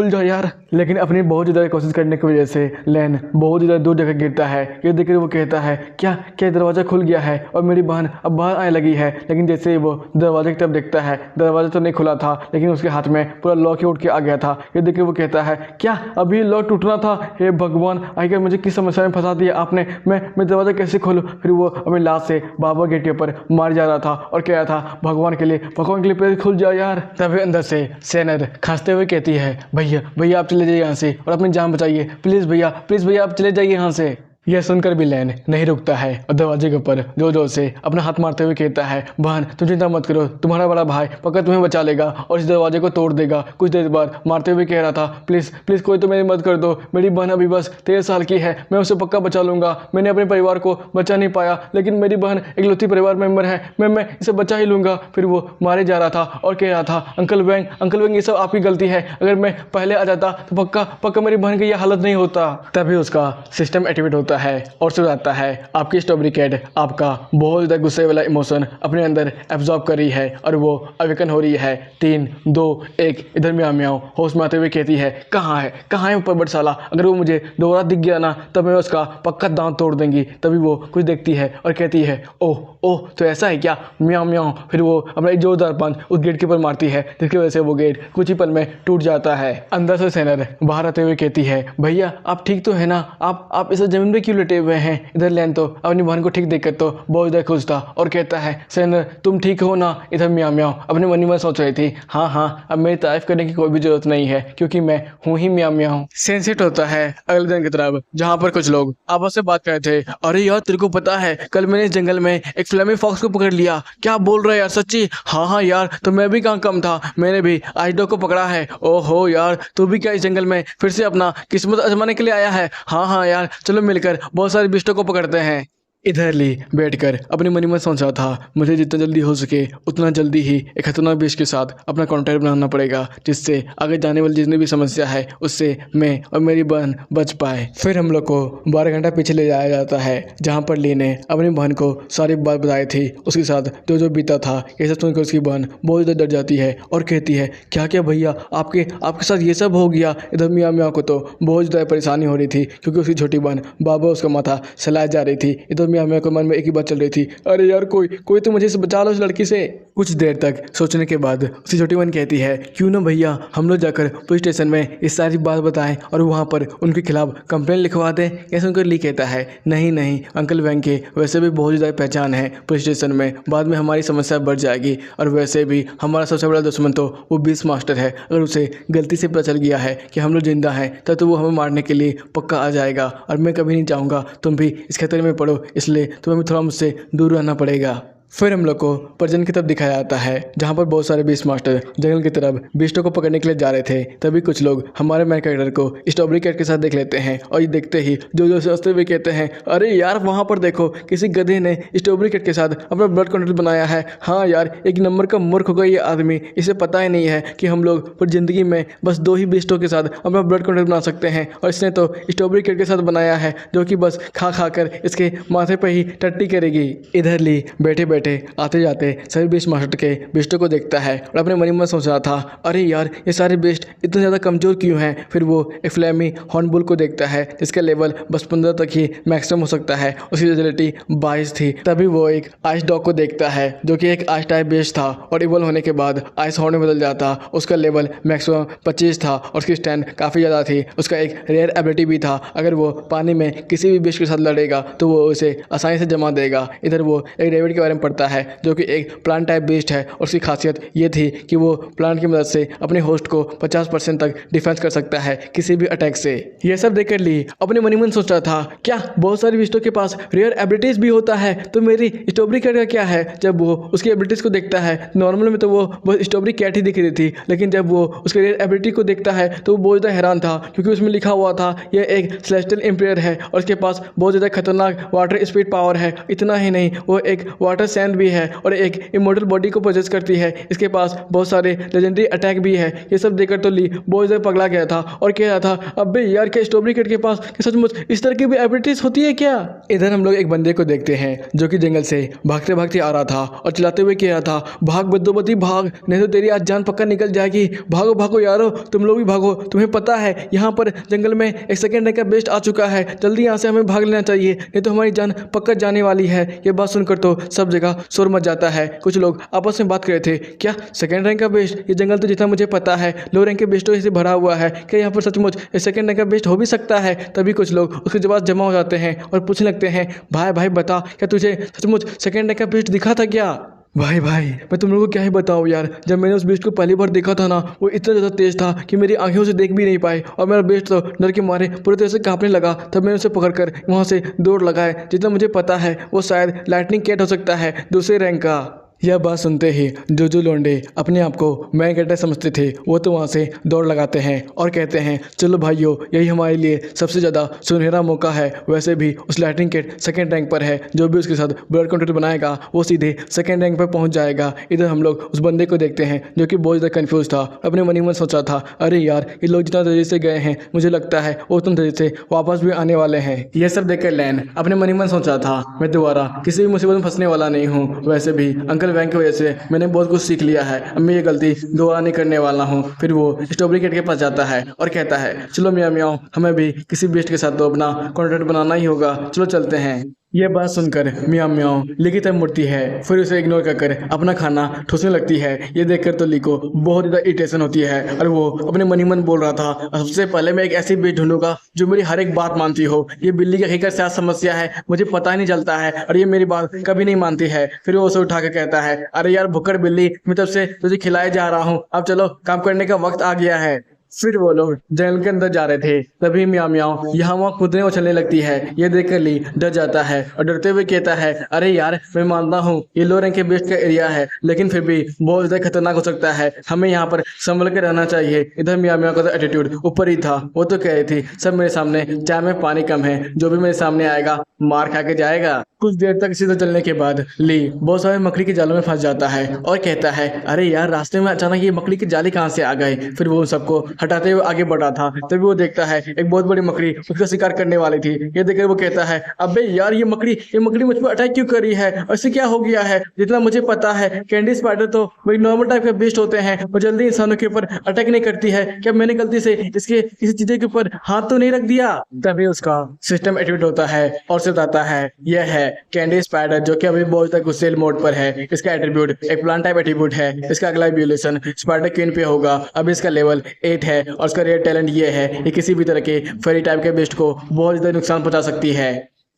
A: जा यार। लेकिन अपनी बहुत ज़्यादा कोशिश करने की वजह से लैन बहुत ज़्यादा दूर जगह गिरता है। ये देखकर वो कहता है, क्या दरवाज़ा खुल गया है और मेरी बहन अब बाहर आने लगी है। लेकिन जैसे ही वो दरवाजे की तरफ देखता है, दरवाजा तो नहीं खुला था, लेकिन उसके हाथ में पूरा लॉक ही उठ के आ गया था। ये देखकर वो कहता है, क्या अभी लॉक टूटना था? हे भगवान, आखिर मुझे किस समस्या में फंसा दिया आपने? मैं दरवाज़ा कैसे खोलूँ? फिर वो अपनी लाश से बाबा गेट के ऊपर मार जा रहा था और कह रहा था, भगवान के लिए प्लीज खुल जाओ यार। तभी अंदर से सैनर खांसते हुए कहती है, भैया आप चले जाइए यहाँ से और अपनी जान बचाइए, प्लीज़ भैया आप चले जाइए यहाँ से। यह सुनकर भी लैन नहीं रुकता है और दरवाजे के ऊपर जोर से अपना हाथ मारते हुए कहता है, बहन तुम चिंता मत करो, तुम्हारा बड़ा भाई पक्का तुम्हें बचा लेगा और इस दरवाजे को तोड़ देगा। कुछ देर बाद मारते हुए कह रहा था, प्लीज़ कोई तो मेरी मदद कर दो, मेरी बहन अभी बस 13 साल की है, मैं उसे पक्का बचा लूँगा। मैंने अपने परिवार को बचा नहीं पाया, लेकिन मेरी बहन इकलौती परिवार मेंबर है, मैं इसे बचा ही लूँगा। फिर वो मारे जा रहा था और कह रहा था, अंकल वैंग ये सब आपकी गलती है, अगर मैं पहले आ जाता तो पक्का मेरी बहन की यह हालत नहीं होता। तभी उसका सिस्टम एक्टिवेट होता है और शुरू आता है, आपकी स्ट्रॉबेरी कैट आपका बहुत ज़्यादा गुस्से वाला इमोशन अपने अंदर एब्जॉर्ब कर रही है और वो अवेकन हो रही है। 3 2 1 इधर म्याऊं होश में आते हुए कहती है, कहाँ है ऊपर बड़ साला? अगर वो मुझे दोबारा दिख गया ना तब मैं उसका पक्का दांत तोड़ देंगी। तभी वो कुछ देखती है और कहती है, ओह तो ऐसा है क्या? म्याऊं। फिर वो अपना एक जोरदार पंच उस गेट के ऊपर मारती है, जिसकी वजह से वो गेट कुछ ही पल में टूट जाता है। अंदर से सैनर बाहर आते हुए कहती है, भैया आप ठीक तो है ना? आप इसे जमीन पे क्यों लेटे हुए हैं? इधर लैन तो अपनी बहन को ठीक देखकर तो बहुत ज़्यादा खुश था और कहता है, सैनर तुम ठीक हो ना? इधर म्याऊं अपने मन ही मन सोच रही थी, हाँ अब मेरी तारीफ करने की कोई भी जरूरत नहीं है, क्योंकि मैं हूँ ही म्याऊं। सेंसेट होता है अगले दिन की तरफ, जहाँ पर कुछ लोग आपस में बात कर रहे थे। अरे यार तेरे को पता है कल मैंने इस जंगल में एक फ्लेमी फॉक्स को पकड़ लिया। क्या बोल रहा है यार, सच्ची? हाँ यार, तो मैं भी कहाँ कम था, मैंने भी आइडो को पकड़ा है। ओहो यार, तू भी क्या इस जंगल में फिर से अपना किस्मत आजमाने के लिए आया है? हाँ यार, चलो मिलकर बहुत सारे बिस्टों को पकड़ते हैं। इधर ली बैठकर अपने मन ही मन सोच रहा था, मुझे जितना जल्दी हो सके उतना जल्दी ही एक खतरनाक बेस के साथ अपना कॉन्टैक्ट बनाना पड़ेगा, जिससे आगे जाने वाली जितनी भी समस्या है उससे मैं और मेरी बहन बच पाए। फिर हम लोग को 12 घंटा पीछे ले जाया जाता है, जहाँ पर ली ने अपनी बहन को सारी बात बताई थी। उसके साथ जो जो बीता था ये सब सुनकर उसकी बहन बहुत ज़्यादा डर जाती है और कहती है, क्या क्या भैया आपके आपके साथ ये सब हो गया। इधर मियाँ मियाँ को तो बहुत ज़्यादा परेशानी हो रही थी, क्योंकि उसकी छोटी बहन बाबा उसका माथा सहलाए जा रही थी। इधर मियाँ मियाँ के मन में एक ही बात चल रही थी, अरे यार कोई कोई तो मुझे बचा लो इस लड़की से। कुछ देर तक सोचने के बाद उसकी छोटी बहन कहती है, क्यों ना भैया हम लोग जाकर पुलिस स्टेशन में इस सारी बात बताएं और वहाँ पर उनके खिलाफ कंप्लेंट लिखवा दें। ये सुनकर ली कहता है, नहीं नहीं अंकल वैंग के वैसे भी बहुत ज़्यादा पहचान है पुलिस स्टेशन में, बाद में हमारी समस्या बढ़ जाएगी। और वैसे भी हमारा सबसे बड़ा दुश्मन तो वो बीस मास्टर है, अगर उसे गलती से पता चल गया है कि हम लोग जिंदा हैं तब तो वो हमें मारने के लिए पक्का आ जाएगा। और मैं कभी नहीं चाहूँगा तुम भी इस खतरे में पड़ो, इसलिए तुम्हें भी थोड़ा मुझसे दूर रहना पड़ेगा। फिर हम लोग को प्रजन की तरफ दिखाया जाता है, जहाँ पर बहुत सारे बीस्ट मास्टर जंगल की तरफ बीस्टों को पकड़ने के लिए जा रहे थे। तभी कुछ लोग हमारे मैन कैरेक्टर को स्ट्रॉबेरी कैट के साथ देख लेते हैं और ये देखते ही जो जो सोचते हुए कहते हैं, अरे यार वहाँ पर देखो किसी गधे ने स्ट्रॉबेरी कैट के साथ अपना ब्लड कॉन्ट्रैक्ट बनाया है। हाँ यार एक नंबर का मूर्ख होगा ये आदमी, इसे पता ही नहीं है कि हम लोग पर ज़िंदगी में बस 2 ही बीस्टों के साथ अपना ब्लड कॉन्ट्रैक्ट बना सकते हैं, और इसने तो स्ट्रॉबेरी कैट के साथ बनाया है जो कि बस खा खा कर इसके माथे पर ही टट्टी करेगी। इधर ली बैठे बैठे आते जाते सभी बेस्ट मास्टर के बेस्टों को देखता है और अपने मन ही मन सोच रहा था, अरे यार ये सारे बेस्ट इतने ज़्यादा कमज़ोर क्यों हैं। फिर वो एक फ्लैमी हॉर्नबुल को देखता है जिसका लेवल बस 15 तक ही मैक्सिमम हो सकता है, उसकी एजिलिटी 22 थी। तभी वो एक आइस डॉग को देखता है जो कि एक आइस टाइप बेस्ट था और इवल होने के बाद आइस हॉर्न में बदल जाता। उसका लेवल मैक्सिमम 25 था और उसकी स्टैंड काफ़ी ज़्यादा थी। उसका एक रेयर एबिलिटी भी था, अगर वो पानी में किसी भी बेस्ट के साथ लड़ेगा तो वो उसे आसानी से जमा देगा। इधर वो एक रेविड के बारे में पढ़ता है जो कि एक प्लांट टाइप बेस्ड है और उसकी खासियत ये थी कि वो प्लांट की मदद से अपने होस्ट को 50% तक डिफेंस कर सकता है किसी भी अटैक से। यह सब देखकर ली अपने मन ही मन सोच रहा था, क्या बहुत सारे बेस्टों के पास रेयर एबिलिटीज भी होता है तो मेरी स्ट्रॉबेरी कैट का क्या है। जब वो उसकी एबिलिटीज को देखता है, नॉर्मल में तो वो बस स्ट्रॉबेरी कैट ही दिख रही थी, लेकिन जब वो उसके रेयर एबिलिटी को देखता है तो वो बहुत ज़्यादा हैरान था, क्योंकि उसमें लिखा हुआ था यह एक सेलेस्टियल एम्पायर है और उसके पास बहुत ज़्यादा खतरनाक वाटर स्पीड पावर है। इतना ही नहीं, वो एक वाटर सैंड भी है और एक इमोर्टल बॉडी को पोजेस करती है। इसके पास बहुत सारे लेजेंडरी अटैक भी है। ये सब देखकर तो ली बहुत ज़्यादा पगला गया था और कह रहा था, अबे यार क्या स्ट्रॉबेरी कैट के पास सचमुच इस तरह की भी एबिलिटीज होती है क्या। इधर हम लोग एक बंदे को देखते हैं जो कि जंगल से भागते भागते आ रहा था और चिल्लाते हुए कह रहा था, भाग बद्दोबती भाग, नहीं तो तेरी आज जान पक्का निकल जाएगी। भागो भागो यारो, तुम लोग भी भागो, तुम्हें पता है यहाँ पर जंगल में एक सेकेंड रैंक का बेस्ट आ चुका है, जल्दी यहाँ से हमें भाग लेना चाहिए, नहीं तो हमारी जान पक्का जाने वाली है। ये बात सुनकर तो सब जगह शोर मच जाता है। कुछ लोग आपस में बात कर रहे थे, क्या सेकंड रैंक का बेस्ट, ये जंगल तो जितना मुझे पता है लो रैंक के बेस्टों से भरा हुआ है, क्या यहाँ पर सचमुच सेकंड रैंक का बेस्ट हो भी सकता है। तभी कुछ लोग उसके पास जमा हो जाते हैं और पूछने लगते हैं, भाई भाई बता, क्या तुझे सचमुच सेकंड रैंक का बेस्ट दिखा था क्या। भाई भाई मैं तुम लोगों को क्या ही बताऊँ यार, जब मैंने उस बेस्ट को पहली बार देखा था ना, वो इतना ज़्यादा तेज था कि मेरी आंखों से देख भी नहीं पाए और मेरा बेस्ट तो डर के मारे पूरी तरह से कांपने लगा। तब मैंने उसे पकड़कर वहाँ से दौड़ लगाए। जितना मुझे पता है वो शायद लाइटनिंग कैट हो सकता है, दूसरे रैंक का। यह बात सुनते ही जो लोंडे अपने आप को मैन कैरेक्टर समझते थे वो तो वहाँ से दौड़ लगाते हैं और कहते हैं, चलो भाइयों यही हमारे लिए सबसे ज़्यादा सुनहरा मौका है। वैसे भी उस लाइटनिंग कैट सेकंड रैंक पर है, जो भी उसके साथ ब्लड कॉन्ट्रैक्ट बनाएगा वो सीधे सेकंड रैंक पर पहुँच जाएगा। इधर हम लोग उस बंदे को देखते हैं जो कि बहुत ज़्यादा कन्फ्यूज़ था, अपने मन ही मन सोचा था, अरे यार ये लोग जितना तेजी से गए हैं मुझे लगता है वो उतना तेजी से वापस भी आने वाले हैं। यह सब देखकर लैन अपने मन ही मन सोचा था, मैं दोबारा किसी भी मुसीबत में फंसने वाला नहीं हूँ। वैसे भी अंकल बैंक की वजह से मैंने बहुत कुछ सीख लिया है, अब मैं ये गलती दोबारा नहीं करने वाला हूँ। फिर वो स्ट्रॉबेरी कैट के पास जाता है और कहता है, चलो मियाँ मियाँ हमें भी किसी बेस्ट के साथ तो अपना कॉन्ट्रैक्ट बनाना ही होगा, चलो चलते हैं। ये बात सुनकर मियाँ मियाँ ली की तरफ मुड़ती है, फिर उसे इग्नोर कर अपना खाना ठूसने लगती है। ये देखकर तो ली को बहुत ज़्यादा इरिटेशन होती है और वो अपने मन ही मन बोल रहा था, सबसे पहले मैं एक ऐसी बेस्ट ढूंढूंगा जो मेरी हर एक बात मानती हो। ये बिल्ली की हकीकत से समस्या है, मुझे पता ही नहीं चलता है और ये मेरी बात कभी नहीं मानती है। फिर वो उसे उठा कर कहता है, अरे यार भुक्कड़ बिल्ली, मैं तब से तुझे खिलाए जा रहा हूँ, अब चलो काम करने का वक्त आ गया है। फिर वो लोग जंगल के अंदर जा रहे थे, तभी मियाँ मियाँ यहाँ वहाँ कूदने उछलने लगती है। ये देखकर ली डर जाता है और डरते हुए कहता है, अरे यार मैं मानता हूँ ये लो रैंक के बेस्ट का एरिया है, लेकिन फिर भी बहुत ज़्यादा खतरनाक हो सकता है, हमें यहाँ पर संभल कर रहना चाहिए। इधर मियाँ मियाँ का तो एटीट्यूड ऊपर ही था, वो तो कह रही थी सब मेरे सामने चाय में पानी कम है, जो भी मेरे सामने आएगा मार खा के जाएगा। कुछ देर तक सीधा चलने के बाद ली बहुत सारे मकड़ी के जालों में फंस जाता है और कहता है, अरे यार रास्ते में अचानक ये मकड़ी के जाले कहाँ से आ गए। फिर वो उन सबको हटाते हुए आगे बढ़ा था, तभी वो देखता है एक बहुत बड़ी मकड़ी उसका शिकार करने वाली थी। ये देखकर वो कहता है, अबे यार ये मकड़ी मुझ पर अटैक क्यों कर रही है, ऐसे क्या हो गया है। जितना मुझे पता है कैंडी स्पाइडर तो वही नॉर्मल टाइप का बेस्ट होते हैं और जल्दी इंसानों के ऊपर अटैक नहीं करती है। क्या मैंने गलती से इसके किसी चीजें के ऊपर हाथ तो नहीं रख दिया। तभी उसका सिस्टम एक्टिवेट होता है और से बताता है, यह है कैंडी स्पाइडर जो कि अभी बहुत तक गुस्सेल मोड पर है। इसका एट्रीब्यूट एक प्लांट टाइप एट्रीब्यूट है। इसका अगला एवोल्यूशन स्पाइडर क्वीन पे होगा। अभी इसका लेवल 8 है और इसका रेयर टैलेंट ये है, ये किसी भी तरह के फेरी टाइप के बेस्ट को बहुत ज्यादा नुकसान पहुंचा सकती है।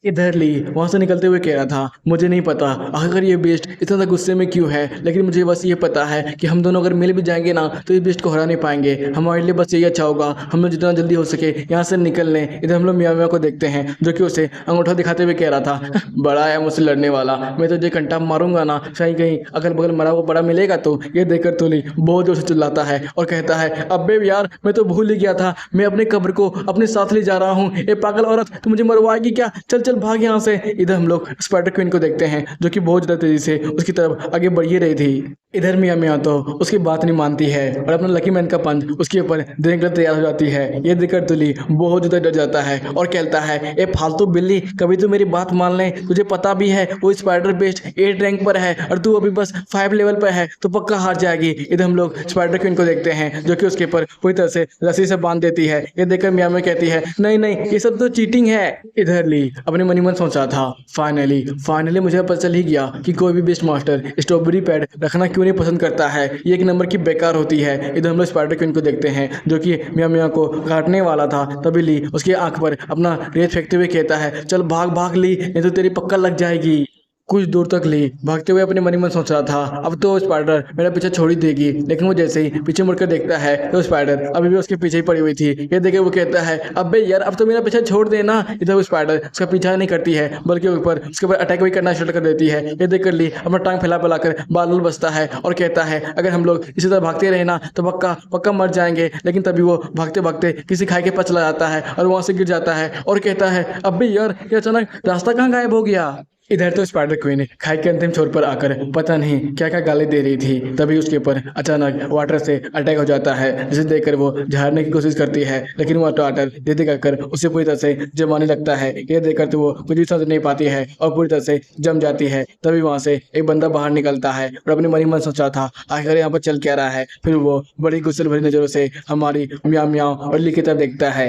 A: इधर ली वहां से निकलते हुए कह रहा था, मुझे नहीं पता आखिर ये बेस्ट इतना ज़्यादा गुस्से में क्यों है, लेकिन मुझे बस ये पता है कि हम दोनों अगर मिल भी जाएंगे ना तो इस बेस्ट को हरा नहीं पाएंगे। हमारे लिए बस यही अच्छा होगा, हम लोग जितना जल्दी हो सके यहाँ से निकल लें। इधर हम लोग मियाँ मियाँ को देखते हैं जो कि उसे अंगूठा दिखाते हुए कह रहा था, बड़ा है मुझसे लड़ने वाला, मैं तुझे घंटा मारूंगा ना, सही कहीं अगल बगल मरा हुआ बड़ा मिलेगा तो। ये देखकर तुली बहुत जोर से चिल्लाता है और कहता है, अबे यार मैं तो भूल ही गया था, मैं अपने कब्र को अपने साथ ले जा रहा हूँ। ये पागल औरत तू मुझे मरवाएगी क्या, चल चल भाग यहाँ से। इधर हम लोग स्पाइडर क्वीन को देखते हैं जो कि बहुत ज्यादा तेजी से उसकी तरफ आगे बढ़ ही रही थी। इधर मियाँ मियाँ तो उसकी बात नहीं मानती है और अपना लकी मैन का पंच उसके ऊपर देने के लिए तैयार हो जाती है। ये देखकर तुली बहुत ज्यादा डर जाता है और कहता है, ए फालतू बिल्ली, कभी तो मेरी बात मान ले, तुझे पता भी है वो स्पाइडर बेस्ट 8 रैंक पर है और तू अभी बस 5 लेवल पर है तो पक्का हार जाएगी। इधर हम लोग स्पाइडर क्वीन को देखते हैं जो कि उसके ऊपर पूरी तरह से रस्सी से बांध देती है। ये देखकर मियाँ मियाँ कहती है, नहीं नहीं ये सब तो चीटिंग है। इधर ली अपने मन ही मन सोचा था, फाइनली मुझे पता चल ही गया कि कोई भी बेस्ट मास्टर स्ट्रॉबेरी पैड रखना क्यों नहीं पसंद करता है, ये एक नंबर की बेकार होती है। इधर हम लोग स्पाइडर क्वीन को देखते हैं जो कि मियाँ मियाँ को काटने वाला था, तभी ली उसकी आंख पर अपना रेत फेंकते हुए कहता है, चल भाग भाग ली, नहीं तो तेरी पक्का लग जाएगी। कुछ दूर तक ली भागते हुए अपने मन ही मन सोच रहा था, अब तो स्पाइडर मेरा पीछे छोड़ ही देगी, लेकिन वो जैसे ही पीछे मुड़कर देखता है तो स्पाइडर अभी भी उसके पीछे ही पड़ी हुई थी। ये देखे वो कहता है, अबे यार अब तो मेरा पीछे छोड़ देना। इधर वो स्पाइडर उसका पीछा नहीं करती है बल्कि उसके ऊपर अटैक भी करना स्टार्ट कर देती है। ये देखकर ली अपना टांग फैला फैलाकर बाल बसता है और कहता है, अगर हम लोग इसी तरह भागते रहे ना तो पक्का पक्का मर जाएंगे। लेकिन तभी वो भागते भागते किसी खाई के पास चला जाता है और वहां से गिर जाता है और कहता है, अबे यार ये अचानक रास्ता कहाँ गायब हो गया। इधर तो स्पाइडर क्वीन खाई के अंतिम छोर पर आकर पता नहीं क्या क्या गाली दे रही थी, तभी उसके ऊपर अचानक वाटर से अटैक हो जाता है, जिसे देखकर वो झाड़ने की कोशिश करती है, लेकिन वो वाटर दे कर उसे पूरी तरह से जमाने लगता है। ये देखकर तो वो कुछ भी समझ नहीं पाती है और पूरी तरह से जम जाती है। तभी वहां से एक बंदा बाहर निकलता है और अपने मन ही मन सोचा था, आखिर यहाँ पर चल क्या रहा है। फिर वो बड़ी गुस्से भरी नजरों से हमारी म्याऊ म्याऊ और ली की तरफ देखता है।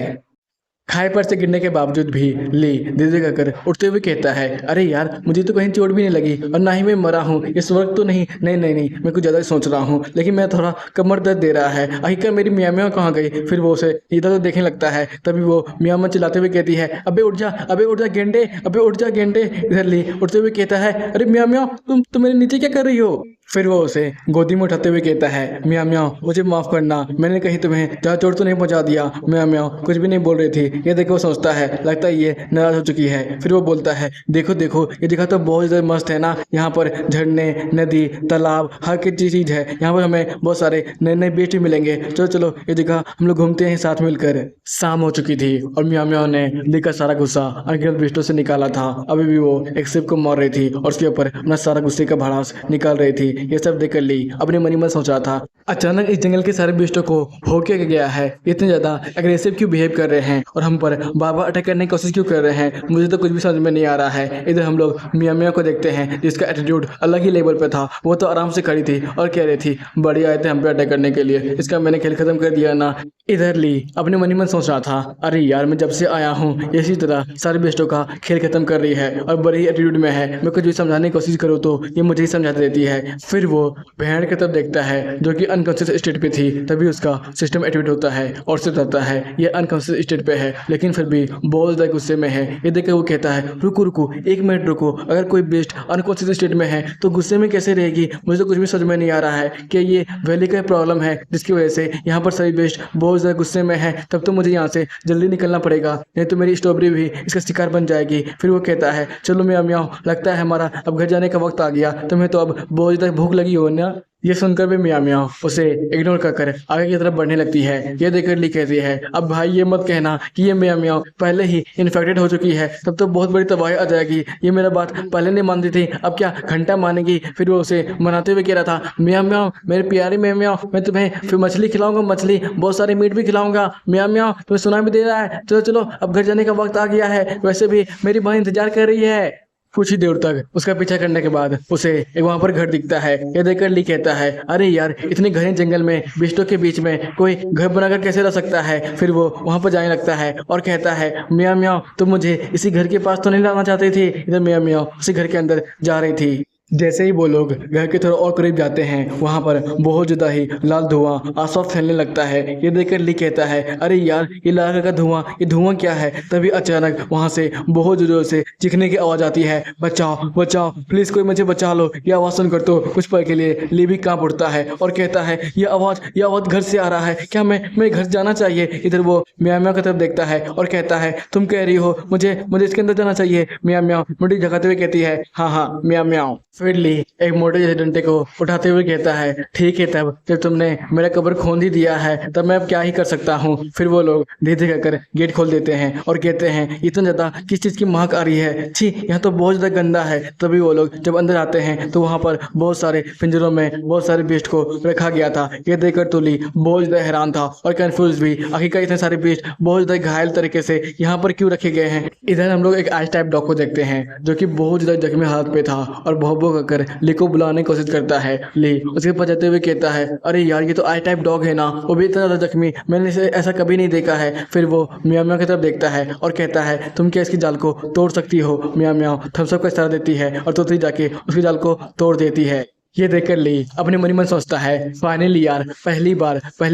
A: खाई पर से गिरने के बावजूद भी ली दीदी कर उठते हुए कहता है, अरे यार मुझे तो कहीं चोट भी नहीं लगी और ना ही मैं मरा हूँ, इस वक्त तो नहीं नहीं नहीं नहीं मैं कुछ ज़्यादा सोच रहा हूँ, लेकिन मैं थोड़ा कमर दर्द दे रहा है। आखिर मेरी मियाँ मियाँ कहाँ गई। फिर वो उसे इधर उधर देखने लगता है, तभी वो मियाँ मियाँ चिल्लाते हुए कहती है, अबे उठ जा गेंडे, अबे उठ जा गेंडे। इधर ली उठते हुए कहता है, अरे मियाँ मियाँ तुम मेरे नीचे क्या कर रही हो। फिर वो उसे गोदी में उठाते हुए कहता है, मियाँ मियाँ मुझे माफ़ करना, मैंने कहीं तुम्हें ज़्यादा चोट तो नहीं पहुँचा दिया। मियाँ मियाँ कुछ भी नहीं बोल रही थी। ये देखो सोचता है लगता है ये नाराज हो चुकी है। फिर वो बोलता है, देखो देखो ये जगह तो बहुत ज़्यादा मस्त है ना, यहाँ पर झरने नदी तालाब हर की चीज़ है, यहाँ पर हमें बहुत सारे नए नए बेस्ट भी मिलेंगे, चलो चलो ये जगह हम लोग घूमते हैं साथ मिलकर। शाम हो चुकी थी और मियाँ मियाँ ने ली का सारा गुस्सा अनगिनत बेस्टों से निकाला था। अभी भी वो एक शिप को मार रही थी और उसके ऊपर अपना सारा गुस्से का भड़ास निकाल रही थी। ये सब देखकर ली अपने मन ही मन सोच रहा था, अचानक इस जंगल के सारे बेस्टों को हो क्या गया है, इतने ज्यादा अग्रेसिव क्यों बिहेव कर रहे हैं और हम पर बार बार अटैक करने की कोशिश क्यों कर रहे हैं, मुझे तो कुछ भी समझ में नहीं आ रहा है। इधर हम लोग मियाँ मियाँ को देखते हैं जिसका एटीट्यूड अलग ही लेवल पे था। वो तो आराम से खड़ी थी और कह रही थी, बड़ी आए थे हम पे अटैक करने के लिए, इसका मैंने खेल खत्म कर दिया ना। इधर ली अपने मन ही मन सोच रहा था, अरे यार मैं जब से आया हूँ इसी तरह सारे बेस्टों का खेल खत्म कर रही है और बड़ी ही एटीट्यूड में है, मैं कुछ भी समझाने की कोशिश करूँ तो ये मुझे ही समझा देती है। फिर वो बहन की तरफ देखता है जो कि अनकॉन्शियस स्टेट पे थी, तभी उसका सिस्टम एक्टिवेट होता है और से बताता है ये अनकॉन्शियस स्टेट पे है लेकिन फिर भी बहुत ज़्यादा गुस्से में है। ये देखकर वो कहता है, रुको रुको 1 मिनट रुको, अगर कोई बेस्ट अनकॉन्शियस स्टेट में है तो गुस्से में कैसे रहेगी, मुझे तो कुछ भी समझ में नहीं आ रहा है कि ये वैली का प्रॉब्लम है जिसकी वजह से यहाँ पर सभी बेस्ट बहुत ज़्यादा गुस्से में है। तब तो मुझे यहाँ से जल्दी निकलना पड़ेगा, नहीं तो मेरी स्ट्रॉबेरी भी इसका शिकार बन जाएगी। फिर वो कहता है, चलो मियाँ मियाँ लगता है हमारा अब घर जाने का वक्त आ गया, तुम्हें तो अब बहुत ज़्यादा भूख लगी हो ना। ये सुनकर भी मियाँ मियाँ उसे इग्नोर कर आगे की तरफ बढ़ने लगती है। ये देखकर ली कहती है, अब भाई ये मत कहना कि ये मियाँ मियाँ पहले ही इन्फेक्टेड हो चुकी है, तब तो बहुत बड़ी तबाही आ जाएगी। ये मेरा बात पहले नहीं मानती थी, अब क्या घंटा मानेगी। फिर वो उसे मनाते हुए कह रहा था, मियाँ मियाँ मेरे प्यारी मियाँ मियाँ, मैं तुम्हें फिर मछली खिलाऊंगा, मछली बहुत सारे मीट भी खिलाऊंगा। मियाँ मियाँ तुम्हें सुना भी दे रहा है, चलो चलो अब घर जाने का वक्त आ गया है, वैसे भी मेरी बहन इंतजार कर रही है। कुछ ही देर तक उसका पीछा करने के बाद उसे एक वहां पर घर दिखता है। यह देखकर ली कहता है, अरे यार इतने घने जंगल में बिस्टों के बीच में कोई घर बनाकर कैसे रह सकता है। फिर वो वहां पर जाने लगता है और कहता है, मियाँ मियाँ तुम मुझे इसी घर के पास तो नहीं लाना चाहती थी। इधर मियाँ मियाँ उसी घर के अंदर जा रही थी। जैसे ही वो लोग घर के थोड़ा और करीब जाते हैं, वहां पर बहुत ज्यादा ही लाल धुआं आसपास फैलने लगता है। ये देखकर ली कहता है, अरे यार ये लाल कलर का धुआं, ये धुआं क्या है। तभी अचानक वहां से बहुत जोर से चीखने की आवाज आती है, बचाओ बचाओ प्लीज कोई मुझे बचा लो। ये आवाज सुनकर तो कुछ पल के लिए ली भी कांप उठता है और कहता है, ये आवाज घर से आ रहा है, क्या मैं घर जाना चाहिए। इधर वो मियाँ मियाँ की तरफ देखता है और कहता है, तुम कह रही हो मुझे मुझे इसके अंदर जाना चाहिए। मियाँ मियाँ मुड़ी झकाते हुए कहती है, हाँ हाँ मियाँ मियाँ। फिर ली एक मोटे जैसे डंडे को उठाते हुए कहता है, ठीक है तब जब तुमने मेरा कब्र खोद ही दिया है तब मैं अब क्या ही कर सकता हूँ। फिर वो लोग धीरे धीरे कर गेट खोल देते हैं और कहते हैं, इतना ज्यादा किस चीज की महक आ रही है, छी यहाँ तो बहुत ज्यादा गंदा है। तभी वो लोग जब अंदर आते हैं तो वहाँ पर बहुत सारे पिंजरों में बहुत सारे बीस्ट को रखा गया था। ये देखकर तो ली बहुत ज्यादा हैरान था और कंफ्यूज भी, आखिरकार इतने सारे बीस्ट बहुत ज्यादा घायल तरीके से यहाँ पर क्यों रखे गए हैं। इधर हम लोग एक आइस टाइप डॉग को देखते हैं जो कि बहुत ज्यादा जख्मी हालत पे था और भौं कर ली को बुलाने की कोशिश करता है। ली उसके पास जाते हुए कहता है, अरे यार ये तो आई टाइप डॉग है ना, वो भी इतना ज्यादा जख्मी, मैंने इसे ऐसा कभी नहीं देखा है। फिर वो मियाँ मियाँ की तरफ देखता है और कहता है, तुम क्या इसकी जाल को तोड़ सकती हो। मियाँ मियाँ थम्स अप का इशारा देती है और तोतली जाके उसकी जाल को तोड़ देती है। ये देखकर ली अपने मन ही मन सोचता है, फाइनली यार पहली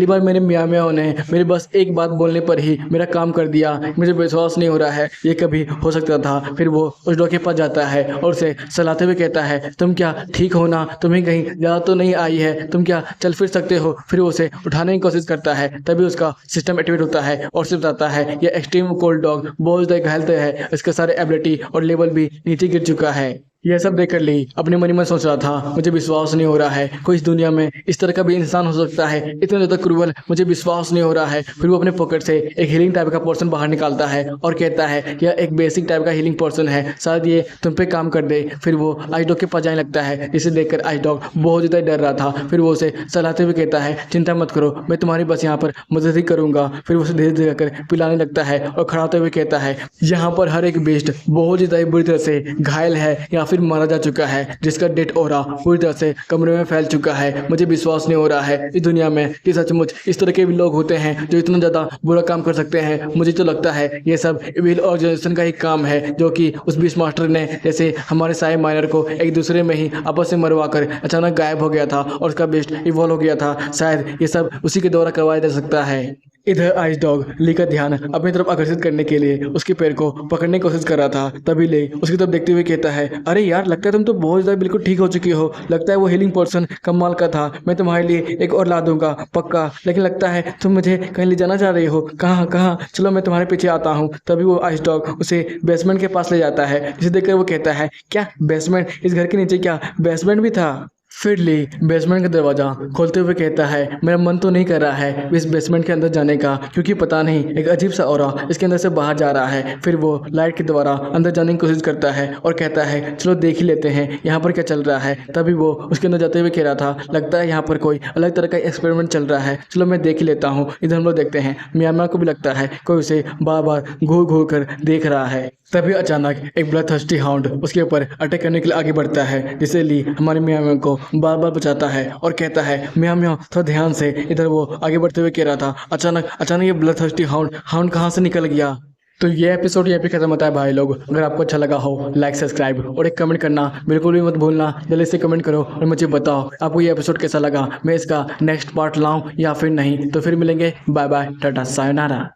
A: बार मेरे मियाँ मियाँ ने मेरे बस एक बात बोलने पर ही मेरा काम कर दिया। मुझे विश्वास नहीं हो रहा है ये कभी हो सकता था। फिर वो उस डॉग के पास जाता है और उसे सलाते हुए कहता है, तुम क्या ठीक हो ना, तुम्हें कहीं ज़्यादा तो नहीं आई है, तुम क्या चल फिर सकते हो। फिर वो उसे उठाने की कोशिश करता है, तभी उसका सिस्टम एक्टिवेट होता है और सिर्फ बताता है, ये एक्सट्रीम कोल्ड डॉग बहुत ज़्यादा घायल है, इसके सारे एबिलिटी और लेवल भी नीचे गिर चुका है। यह सब देखकर ली अपने मन ही मन सोच रहा था, मुझे विश्वास नहीं हो रहा है कोई इस दुनिया में इस तरह का भी इंसान हो सकता है, इतना ज़्यादा क्रूअल, मुझे विश्वास नहीं हो रहा है। फिर वो अपने पॉकेट से एक हीलिंग टाइप का पोर्शन बाहर निकालता है और कहता है, यह एक बेसिक टाइप का हीलिंग पोर्शन है, शायद ये तुम पे काम कर दे। फिर वो आइस डॉग के पास जाने लगता है, जिसे देखकर आइस डॉग बहुत ज़्यादा डर रहा था। फिर वो उसे सलाहते हुए कहता है, चिंता मत करो, मैं तुम्हारी बस यहाँ पर मदद ही करूँगा। फिर वो उसे धीरे धीरे कर पिलाने लगता है और खड़ा होते हुए कहता है, यहाँ पर हर एक बेस्ट बहुत ज़्यादा बुरी तरह से घायल है या फिर मारा जा चुका है, जिसका डेथ ऑरा पूरी तरह से कमरे में फैल चुका है। मुझे विश्वास नहीं हो रहा है इस दुनिया में कि सचमुच इस तरह के भी लोग होते हैं जो इतना ज़्यादा बुरा काम कर सकते हैं। मुझे तो लगता है ये सब इविल ऑर्गेनाइजेशन का ही काम है, जो कि उस बीस्ट मास्टर ने जैसे हमारे सारे माइनर को एक दूसरे में ही आपस में मरवा कर अचानक गायब हो गया था और उसका बेस्ट इवॉल्व हो गया था, शायद ये सब उसी के द्वारा करवाया जा सकता है। इधर आइस डॉग ली का ध्यान अपनी तरफ आकर्षित करने के लिए उसके पैर को पकड़ने की कोशिश कर रहा था। तभी ले उसकी तरफ देखते हुए कहता है, अरे यार लगता है तुम तो बहुत ज़्यादा बिल्कुल ठीक हो चुकी हो, लगता है वो हीलिंग पर्सन कमाल का था, मैं तुम्हारे लिए एक और ला दूंगा पक्का, लेकिन लगता है तुम मुझे कहीं ले जाना चाह रही हो, कहाँ कहाँ, चलो मैं तुम्हारे पीछे आता हूँ। तभी वो आइस डॉग उसे बेसमेंट के पास ले जाता है, जिसे देखकर वो कहता है, क्या बेसमेंट, इस घर के नीचे क्या बेसमेंट भी था। फिर ली बेसमेंट का दरवाजा खोलते हुए कहता है, मेरा मन तो नहीं कर रहा है इस बेसमेंट के अंदर जाने का, क्योंकि पता नहीं एक अजीब सा ऑरा इसके अंदर से बाहर जा रहा है। फिर वो लाइट के द्वारा अंदर जाने की कोशिश करता है और कहता है, चलो देख ही लेते हैं यहाँ पर क्या चल रहा है। तभी वो उसके अंदर जाते हुए कह रहा था, लगता है यहाँ पर कोई अलग तरह का एक्सपेरिमेंट चल रहा है, चलो मैं देख ही लेता हूँ। इधर हम लोग देखते हैं मियाँ मियाँ को भी लगता है कोई उसे बार बार घूर घूर कर देख रहा है। तभी अचानक एक ब्लडथर्स्टी हाउंड उसके ऊपर अटैक करने के लिए आगे बढ़ता है, जिसे ली हमारे मियाँ मियाँ को बार बार बचाता है और कहता है, मियाँ मियाँ थोड़ा ध्यान से। इधर वो आगे बढ़ते हुए कह रहा था, अचानक ये ब्लडथर्स्टी हाउंड कहाँ से निकल गया। तो ये एपिसोड यहाँ पे खत्म होता है भाई लोग। अगर आपको अच्छा लगा हो लाइक सब्सक्राइब और एक कमेंट करना बिल्कुल भी मत भूलना, जल्दी से कमेंट करो और मुझे बताओ आपको ये एपिसोड कैसा लगा, मैं इसका नेक्स्ट पार्ट लाऊं या फिर नहीं। तो फिर मिलेंगे, बाय बाय, टाटा सायोनारा।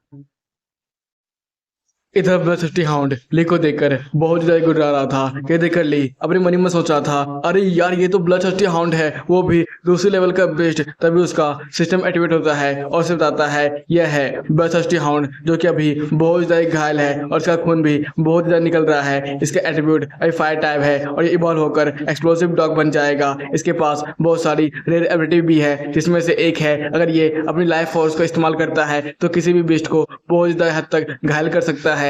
A: इधर ब्लडथिर्स्टी हाउंड ली को देखकर बहुत ज्यादा गुर्रा रहा था। ये देखकर ली अपने मन ही में सोच रहा था, अरे यार ये तो ब्लडथिर्स्टी हाउंड है, वो भी दूसरे लेवल का बेस्ट। तभी उसका सिस्टम एक्टिवेट होता है और उसे बताता है यह है ब्लडथिर्स्टी हाउंड, जो कि अभी बहुत ज्यादा घायल है और इसका खून भी बहुत ज्यादा निकल रहा है। इसका एट्रीब्यूट अभी फायर टाइप है और ये इवॉल्व होकर एक्सप्लोसिव डॉग बन जाएगा। इसके पास बहुत सारी रेयर एबिलिटी भी है, जिसमें से एक है अगर ये अपनी लाइफ फोर्स का इस्तेमाल करता है तो किसी भी बीस्ट को बहुत ज्यादा हद तक घायल कर सकता है।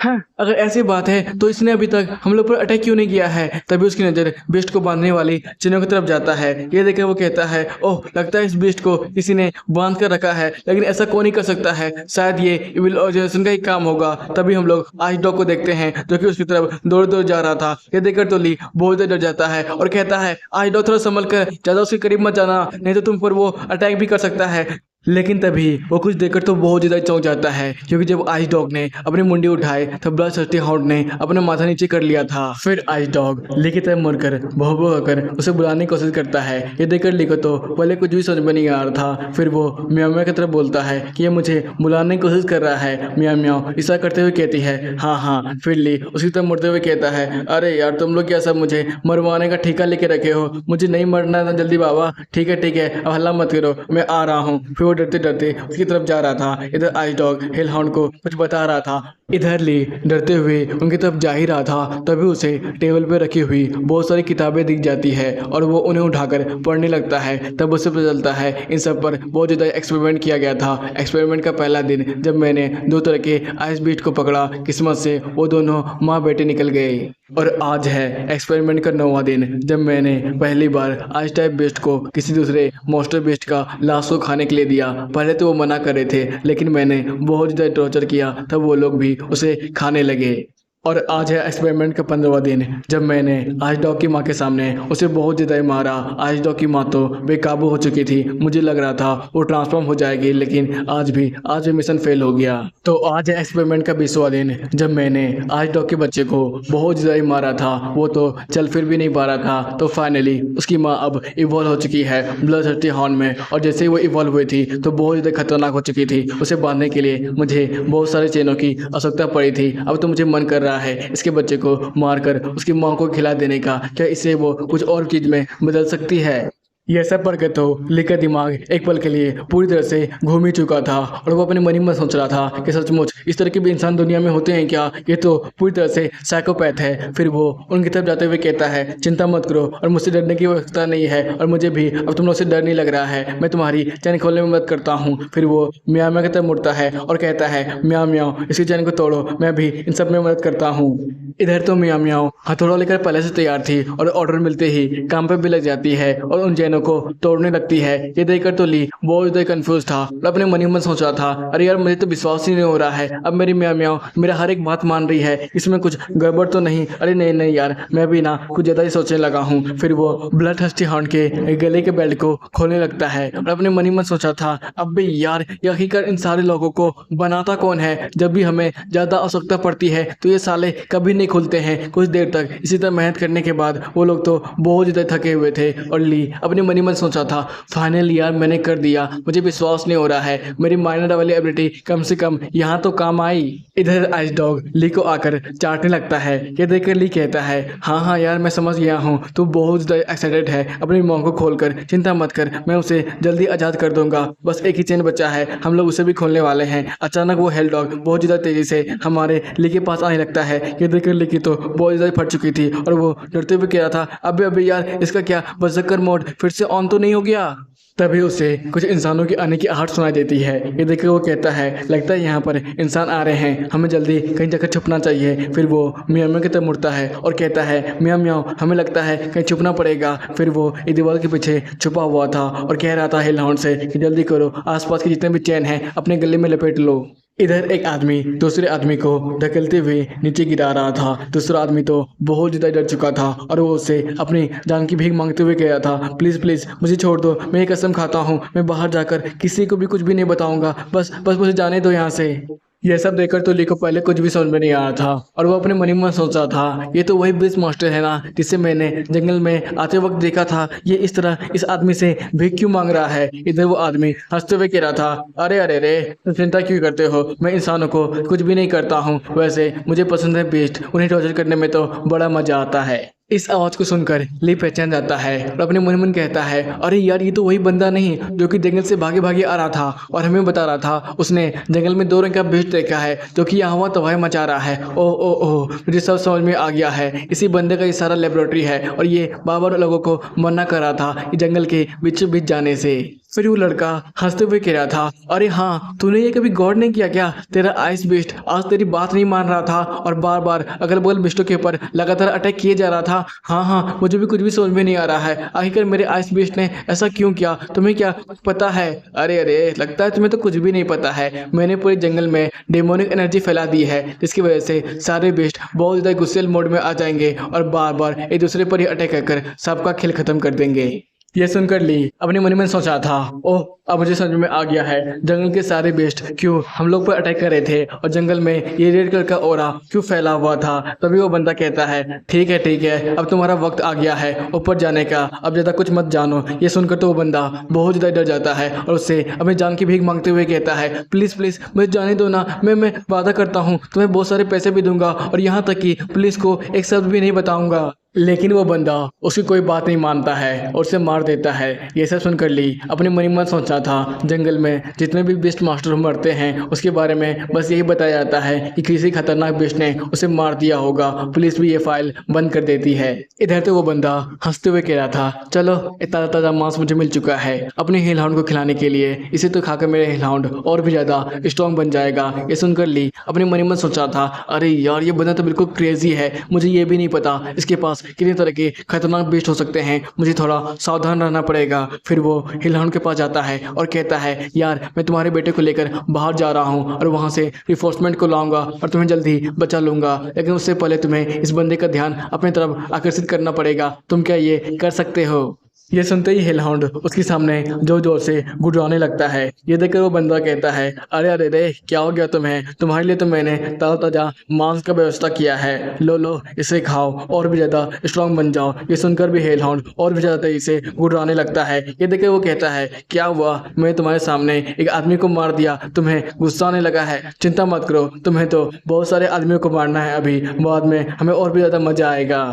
A: हाँ, अगर ऐसी बात है तो इसने अभी तक हम लोग पर अटैक क्यों नहीं किया है। तभी उसकी नजर बीस्ट को बांधने वाली चिन्हों की तरफ जाता है। ये देखकर वो कहता है, ओह लगता है इस बीस्ट को किसी ने बांध कर रखा है, लेकिन ऐसा कौन ही कर सकता है, शायद ये इविल ऑर्गेनाइजेशन का ही काम होगा। तभी हम लोग आइस डॉग को देखते हैं जो कि उसकी तरफ दौड़ दौड़ जा रहा था। ये देखकर तो ली बहुत ज्यादा डर जाता है और कहता है, आइस डॉग थोड़ा संभल कर, ज्यादा उसके करीब मत जाना, नहीं तो तुम पर वो अटैक भी कर सकता है। लेकिन तभी वो कुछ देखकर तो बहुत ज्यादा चौंक जाता है, क्योंकि जब आइस डॉग ने अपनी मुंडी उठाई तो ब्लडथिर्स्टी हाउंड ने अपना माथा नीचे कर लिया था। फिर आइस डॉग ली की तरफ मुड़कर भौं भौं कर उसे बुलाने की कोशिश करता है। ये देखकर ली को तो पहले कुछ भी समझ में नहीं आ रहा था। फिर वो म्याऊ म्याऊ की तरफ बोलता है कि ये मुझे बुलाने की कोशिश कर रहा है। म्याऊ म्याऊ ऐसा करते हुए कहती है, हाँ हाँ। फिर ली उसी तरफ मुड़ते हुए कहता है, अरे यार तुम लोग क्या सब मुझे मरवाने का ठेका लेके रखे हो, मुझे नहीं मरना था जल्दी बाबा। ठीक है अब हल्ला मत करो, मैं आ रहा हूँ। फिर वो डरते डरते उसकी तरफ जा रहा था। इधर आइस डॉग हेल हाउंड को कुछ बता रहा था। इधर ली डरते हुए उनकी तरफ जा ही रहा था। तभी उसे टेबल पे रखी हुई बहुत सारी किताबें दिख जाती है और वो उन्हें उठाकर पढ़ने लगता है। तब उसे पता चलता है इन सब पर बहुत ज़्यादा एक्सपेरिमेंट किया गया था। एक्सपेरिमेंट का पहला दिन जब मैंने दो तरह के आइस बीट को पकड़ा, किस्मत से वो दोनों माँ बेटे निकल गए। और आज है एक्सपेरिमेंट का 9वां दिन जब मैंने पहली बार आइस टाइप बेस्ट को किसी दूसरे मॉन्स्टर बेस्ट का लाश को खाने के लिए दिया। पहले तो वो मना कर रहे थे, लेकिन मैंने बहुत ज़्यादा टॉर्चर किया, तब वो लोग भी उसे खाने लगे। और आज है एक्सपेरिमेंट का 15वां दिन जब मैंने आइस डॉग की माँ के सामने उसे बहुत ज़्यादा मारा। आइस डॉग की माँ तो बेकाबू हो चुकी थी, मुझे लग रहा था वो ट्रांसफॉर्म हो जाएगी, लेकिन आज भी मिशन फेल हो गया। तो आज है एक्सपेरिमेंट का 20वां दिन जब मैंने आइस डॉग के बच्चे को बहुत ज़्यादा मारा था। वो तो चल फिर भी नहीं पा रहा था। तो फाइनली उसकी माँ अब इवॉल्व हो चुकी है ब्लडथिर्स्टी हाउंड में, और जैसे ही वो इवॉल्व हुई थी तो बहुत ज़्यादा खतरनाक हो चुकी थी। उसे बांधने के लिए मुझे बहुत सारे चेनों की आवश्यकता पड़ी थी। अब तो मुझे मन कर रहा है इसके बच्चे को मारकर उसकी माँ को खिला देने का। क्या इससे वो कुछ और चीज में बदल सकती है? यह सब पढ़ के तो ली का दिमाग एक पल के लिए पूरी तरह से घूम ही चुका था और वो अपने मन ही में सोच रहा था कि सचमुच इस तरह के भी इंसान दुनिया में होते हैं क्या? ये तो पूरी तरह से साइकोपैथ है। फिर वो उनकी तरफ जाते हुए कहता है, चिंता मत करो और मुझसे डरने की आवश्यकता नहीं है, और मुझे भी अब तुम लोग से डर नहीं लग रहा है। मैं तुम्हारी चैन खोलने में मदद करता हूँ। फिर वो म्याऊ म्याऊ की तरफ मुड़ता है और कहता है, म्याऊ म्याऊ इसी चैन को तोड़ो, मैं भी इन सब में मदद करता हूँ। इधर तो म्याऊ म्याऊ हथौड़ा लेकर पहले से तैयार थी और ऑर्डर मिलते ही काम पे भी लग जाती है और उन चैनों को तोड़ने लगती है। ये देखकर तो ली बहुत ज़्यादा कंफ्यूज था और अपने मन ही मन सोच रहा था, अरे यार मुझे तो विश्वास ही नहीं हो रहा है, अब मेरी म्याऊ म्याऊ मेरा हर एक बात मान रही है, इसमें कुछ गड़बड़ तो नहीं? अरे नहीं नहीं यार, मैं भी ना कुछ ज़्यादा ही सोचने लगा हूँ। फिर वो ब्लडथिर्स्टी हाउंड के गले के बेल्ट को खोलने लगता है और अपने मन ही मन सोचा था, अब भी यार ये आखिरकार इन सारे लोगों को बनाता कौन है? जब भी हमें ज़्यादा आवश्यकता पड़ती है तो ये साले कभी नहीं खुलते हैं। कुछ देर तक इसी तरह मेहनत करने के बाद वो लोग तो बहुत ज़्यादा थके हुए थे और ली अपने मन ही मन सोचा था, फाइनली यार मैंने कर दिया, मुझे विश्वास नहीं हो रहा है, मेरी माइनर वाली एबिलिटी कम से कम यहाँ तो काम आई। इधर आइस डॉग ली को आकर चाटने लगता है। ये देखकर ली कहता है, हाँ यार मैं समझ गया हूँ, तू बहुत ज़्यादा एक्साइटेड है अपनी माँ को खोलकर, चिंता मत कर, मैं उसे जल्दी आज़ाद कर दूंगा, बस एक ही चेन बचा है, हम लोग उसे भी खोलने वाले हैं। अचानक वो हेल डॉग बहुत ज़्यादा तेज़ी से हमारे ली के पास आने लगता है। ये देखकर ली की तो बहुत ज़्यादा फट चुकी थी और वो डरते हुए कह रहा था, अबे यार इसका क्या बज़कर मोड फिर से ऑन तो नहीं हो गया? तभी उसे कुछ इंसानों की आने की आहट सुनाई देती है। ये देखकर वो कहता है, लगता है यहाँ पर इंसान आ रहे हैं, हमें जल्दी कहीं जाकर छुपना चाहिए। फिर वो म्याऊ म्याऊ की तरफ मुड़ता है और कहता है, म्याऊ म्याऊ हमें लगता है कहीं छुपना पड़ेगा। फिर वो एक दीवार के पीछे छुपा हुआ था और कह रहा था हेल हाउंड से कि जल्दी करो, आसपास के जितने भी चैन हैं अपने गले में लपेट लो। इधर एक आदमी दूसरे आदमी को धकेलते हुए नीचे गिरा रहा था। दूसरा आदमी तो बहुत ज़्यादा डर चुका था और वो उससे अपनी जान की भीख मांगते हुए कह रहा था, प्लीज़ मुझे छोड़ दो, मैं ये कसम खाता हूँ मैं बाहर जाकर किसी को भी कुछ भी नहीं बताऊँगा, बस मुझे जाने दो यहाँ से। यह सब देखकर तो ली को पहले कुछ भी समझ में नहीं आ रहा था और वो अपने मन ही मन सोच रहा था, ये तो वही बीस्ट मास्टर है ना जिसे मैंने जंगल में आते वक्त देखा था। ये इस तरह इस आदमी से भीख क्यों मांग रहा है? इधर वो आदमी हंसते हुए कह रहा था, अरे अरे रे, तुम चिंता क्यों करते हो? मैं इंसानों को कुछ भी नहीं करता हूँ। वैसे मुझे पसंद है बीस्ट, उन्हें टॉर्चर करने में तो बड़ा मजा आता है। इस आवाज को सुनकर ली पहचान जाता है और अपने मन मन कहता है, अरे यार, ये तो वही बंदा नहीं जो कि जंगल से भागे भागे आ रहा था और हमें बता रहा था उसने जंगल में 2 रंग का बीस्ट देखा है जो कि यहाँ हुआ तबाही मचा रहा है। ओ ओ ओ, मुझे सब समझ में आ गया है। इसी बंदे का ये सारा लेबोरेटरी है और ये बार बार लोगों को मना कर रहा था कि जंगल के बीचों बीच जाने से। फिर वो लड़का हंसते हुए कह रहा था, अरे हाँ, तूने ये कभी गौर नहीं किया क्या? तेरा आइस बीस्ट आज तेरी बात नहीं मान रहा था और बार बार अगल बगल बीस्टों के ऊपर लगातार अटैक किए जा रहा था। हाँ हाँ, मुझे भी कुछ भी समझ में नहीं आ रहा है, आखिरकार मेरे आइस बीस्ट ने ऐसा क्यों किया? तुम्हें क्या पता है? अरे अरे, लगता है तुम्हें तो कुछ भी नहीं पता है। मैंने पूरे जंगल में डेमोनिक एनर्जी फैला दी है जिसकी वजह से सारे बीस्ट बहुत ज़्यादा गुस्सेल मोड में आ जाएंगे और बार बार एक दूसरे पर ही अटैक कर सबका खेल खत्म कर देंगे। यह सुनकर ली अपने मन में सोचा था, ओह, अब मुझे समझ में आ गया है जंगल के सारे बेस्ट क्यों हम लोग पर अटैक कर रहे थे और जंगल में ये रेड कलर का ओरा क्यों फैला हुआ था। तभी वो बंदा कहता है, ठीक है, अब तुम्हारा वक्त आ गया है ऊपर जाने का, अब ज़्यादा कुछ मत जानो। ये सुनकर तो वो बंदा बहुत ज़्यादा डर जाता है और उससे अपनी जान की भीख मांगते हुए कहता है, प्लीज़ प्लीज़ मुझे जाने दो ना, मैं वादा करता हूँ तुम्हें बहुत सारे पैसे भी दूंगा और यहाँ तक कि पुलिस को एक शब्द भी नहीं बताऊंगा। लेकिन वो बंदा उसकी कोई बात नहीं मानता है और उसे मार देता है। ये सब सुनकर ली अपने मन ही मन सोचा था, जंगल में जितने भी बेस्ट मास्टर मरते हैं उसके बारे में बस यही बताया जाता है कि किसी खतरनाक बेस्ट ने उसे मार दिया होगा। पुलिस भी ये फाइल बंद कर देती है। इधर तो वो बंदा हंसते हुए कह रहा था, चलो ताज़ा ताज़ा मांस मुझे मिल चुका है अपने हिल हाउंड को खिलाने के लिए, इसे तो खाकर मेरे हिल हाउंड और भी ज़्यादा स्ट्रॉन्ग बन जाएगा। ये सुनकर ली अपने मन ही मन सोचा था, अरे यार, ये बंदा तो बिल्कुल क्रेजी है, मुझे ये भी नहीं पता इसके पास कितने तरह के खतरनाक बीस्ट हो सकते हैं, मुझे थोड़ा सावधान रहना पड़ेगा। फिर वो हिलहाउंड के पास जाता है और कहता है, यार, मैं तुम्हारे बेटे को लेकर बाहर जा रहा हूँ और वहाँ से रिफोर्समेंट को लाऊंगा और तुम्हें जल्दी बचा लूंगा, लेकिन उससे पहले तुम्हें इस बंदे का ध्यान अपनी तरफ आकर्षित करना पड़ेगा। तुम क्या ये कर सकते हो? ये सुनते ही हिलहाउंड उसके सामने जोर जोर से गुडराने लगता है। ये देखकर वो बंदा कहता है, अरे अरे रे, क्या हो गया तुम्हें? तुम्हारे लिए तो मैंने ताज़ा ताज़ा मांस का व्यवस्था किया है, लो लो इसे खाओ और भी ज़्यादा स्ट्रांग बन जाओ। ये सुनकर भी हिलहाउंड और भी ज़्यादा तेजी से गुडराने लगता है। ये देखकर वो कहता है, क्या हुआ? मैं तुम्हारे सामने एक आदमी को मार दिया, तुम्हें गुस्सा आने लगा है? चिंता मत करो, तुम्हें तो बहुत सारे आदमियों को मारना है, अभी बाद में हमें और भी ज़्यादा मजा आएगा।